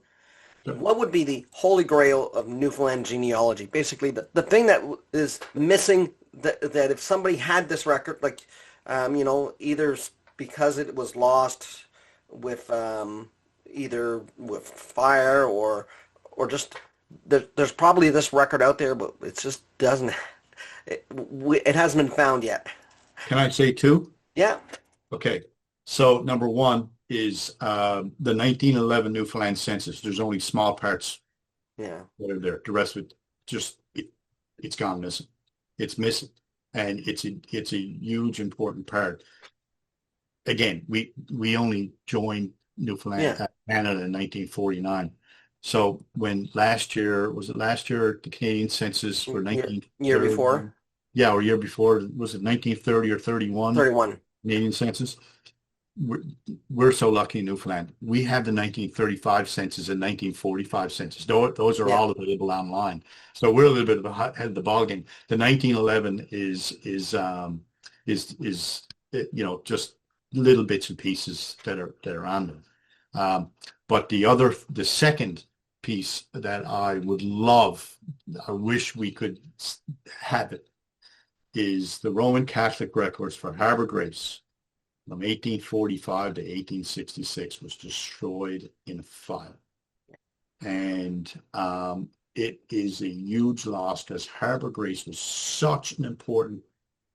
Sure. What would be the holy grail of Newfoundland genealogy? Basically, the thing that is missing, that if somebody had this record, like, either because it was lost with either with fire or just, there's probably this record out there, but it just doesn't, it hasn't been found yet. Can I say two? Yeah. Okay. So number one is the 1911 Newfoundland census. There's only small parts that are there. The rest of it it's gone missing. It's missing, and it's a huge important part. Again, we only joined Newfoundland Canada in 1949. So when the Canadian census for 19 year before? Yeah, or year before, was it 1930 or 31? 31. Canadian census. We're so lucky in Newfoundland. We have the 1935 census and 1945 census. Those are all available online. So we're a little bit ahead of the ballgame. The 1911 is just little bits and pieces that are on them. But the second piece that I would love, I wish we could have it, is the Roman Catholic records for Harbour Grace from 1845 to 1866 was destroyed in a fire. And it is a huge loss because Harbour Grace was such an important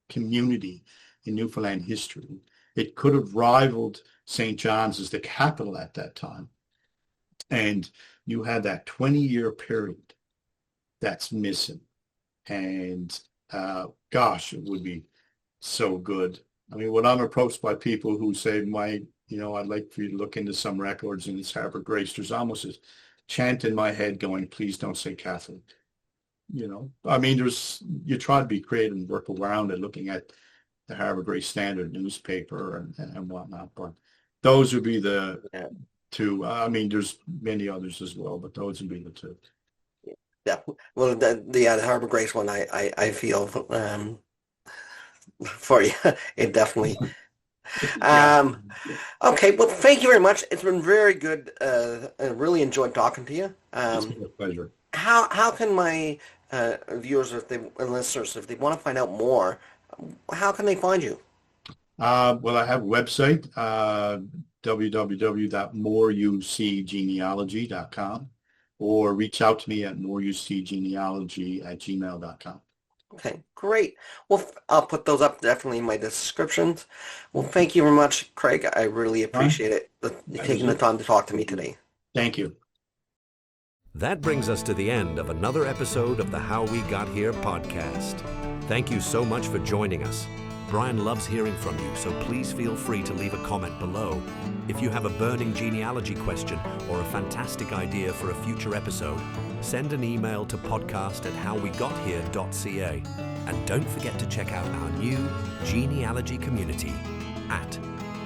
community in Newfoundland history. It could have rivaled St. John's as the capital at that time. And you had that 20-year period that's missing. And gosh, it would be so good. I mean, when I'm approached by people who say, I'd like for you to look into some records in this Harbour Grace, there's almost a chant in my head going, please don't say Catholic. I mean, you try to be creative and work around it, looking at the Harbour Grace Standard newspaper and whatnot. But those would be the two. I mean, there's many others as well, but those would be the two. Yeah. Well, the Harbor Grace one, I feel for you. It definitely. Yeah. Um, okay. Well, thank you very much. It's been very good. I really enjoyed talking to you. It's been a pleasure. How can my viewers, if they and listeners, if they want to find out more, how can they find you? Well, I have a website, www.moreucgenealogy.com, or reach out to me at moreucgenealogy@gmail.com. Okay, great. Well, I'll put those up definitely in my descriptions. Well, thank you very much, Craig. I really appreciate it, taking the time to talk to me today. Thank you. That brings us to the end of another episode of the How We Got Here podcast. Thank you so much for joining us. Brian loves hearing from you, so please feel free to leave a comment below. If you have a burning genealogy question or a fantastic idea for a future episode, send an email to podcast@howwegothere.ca. And don't forget to check out our new genealogy community at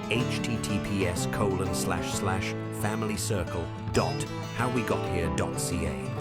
https://familycircle.howwegothere.ca.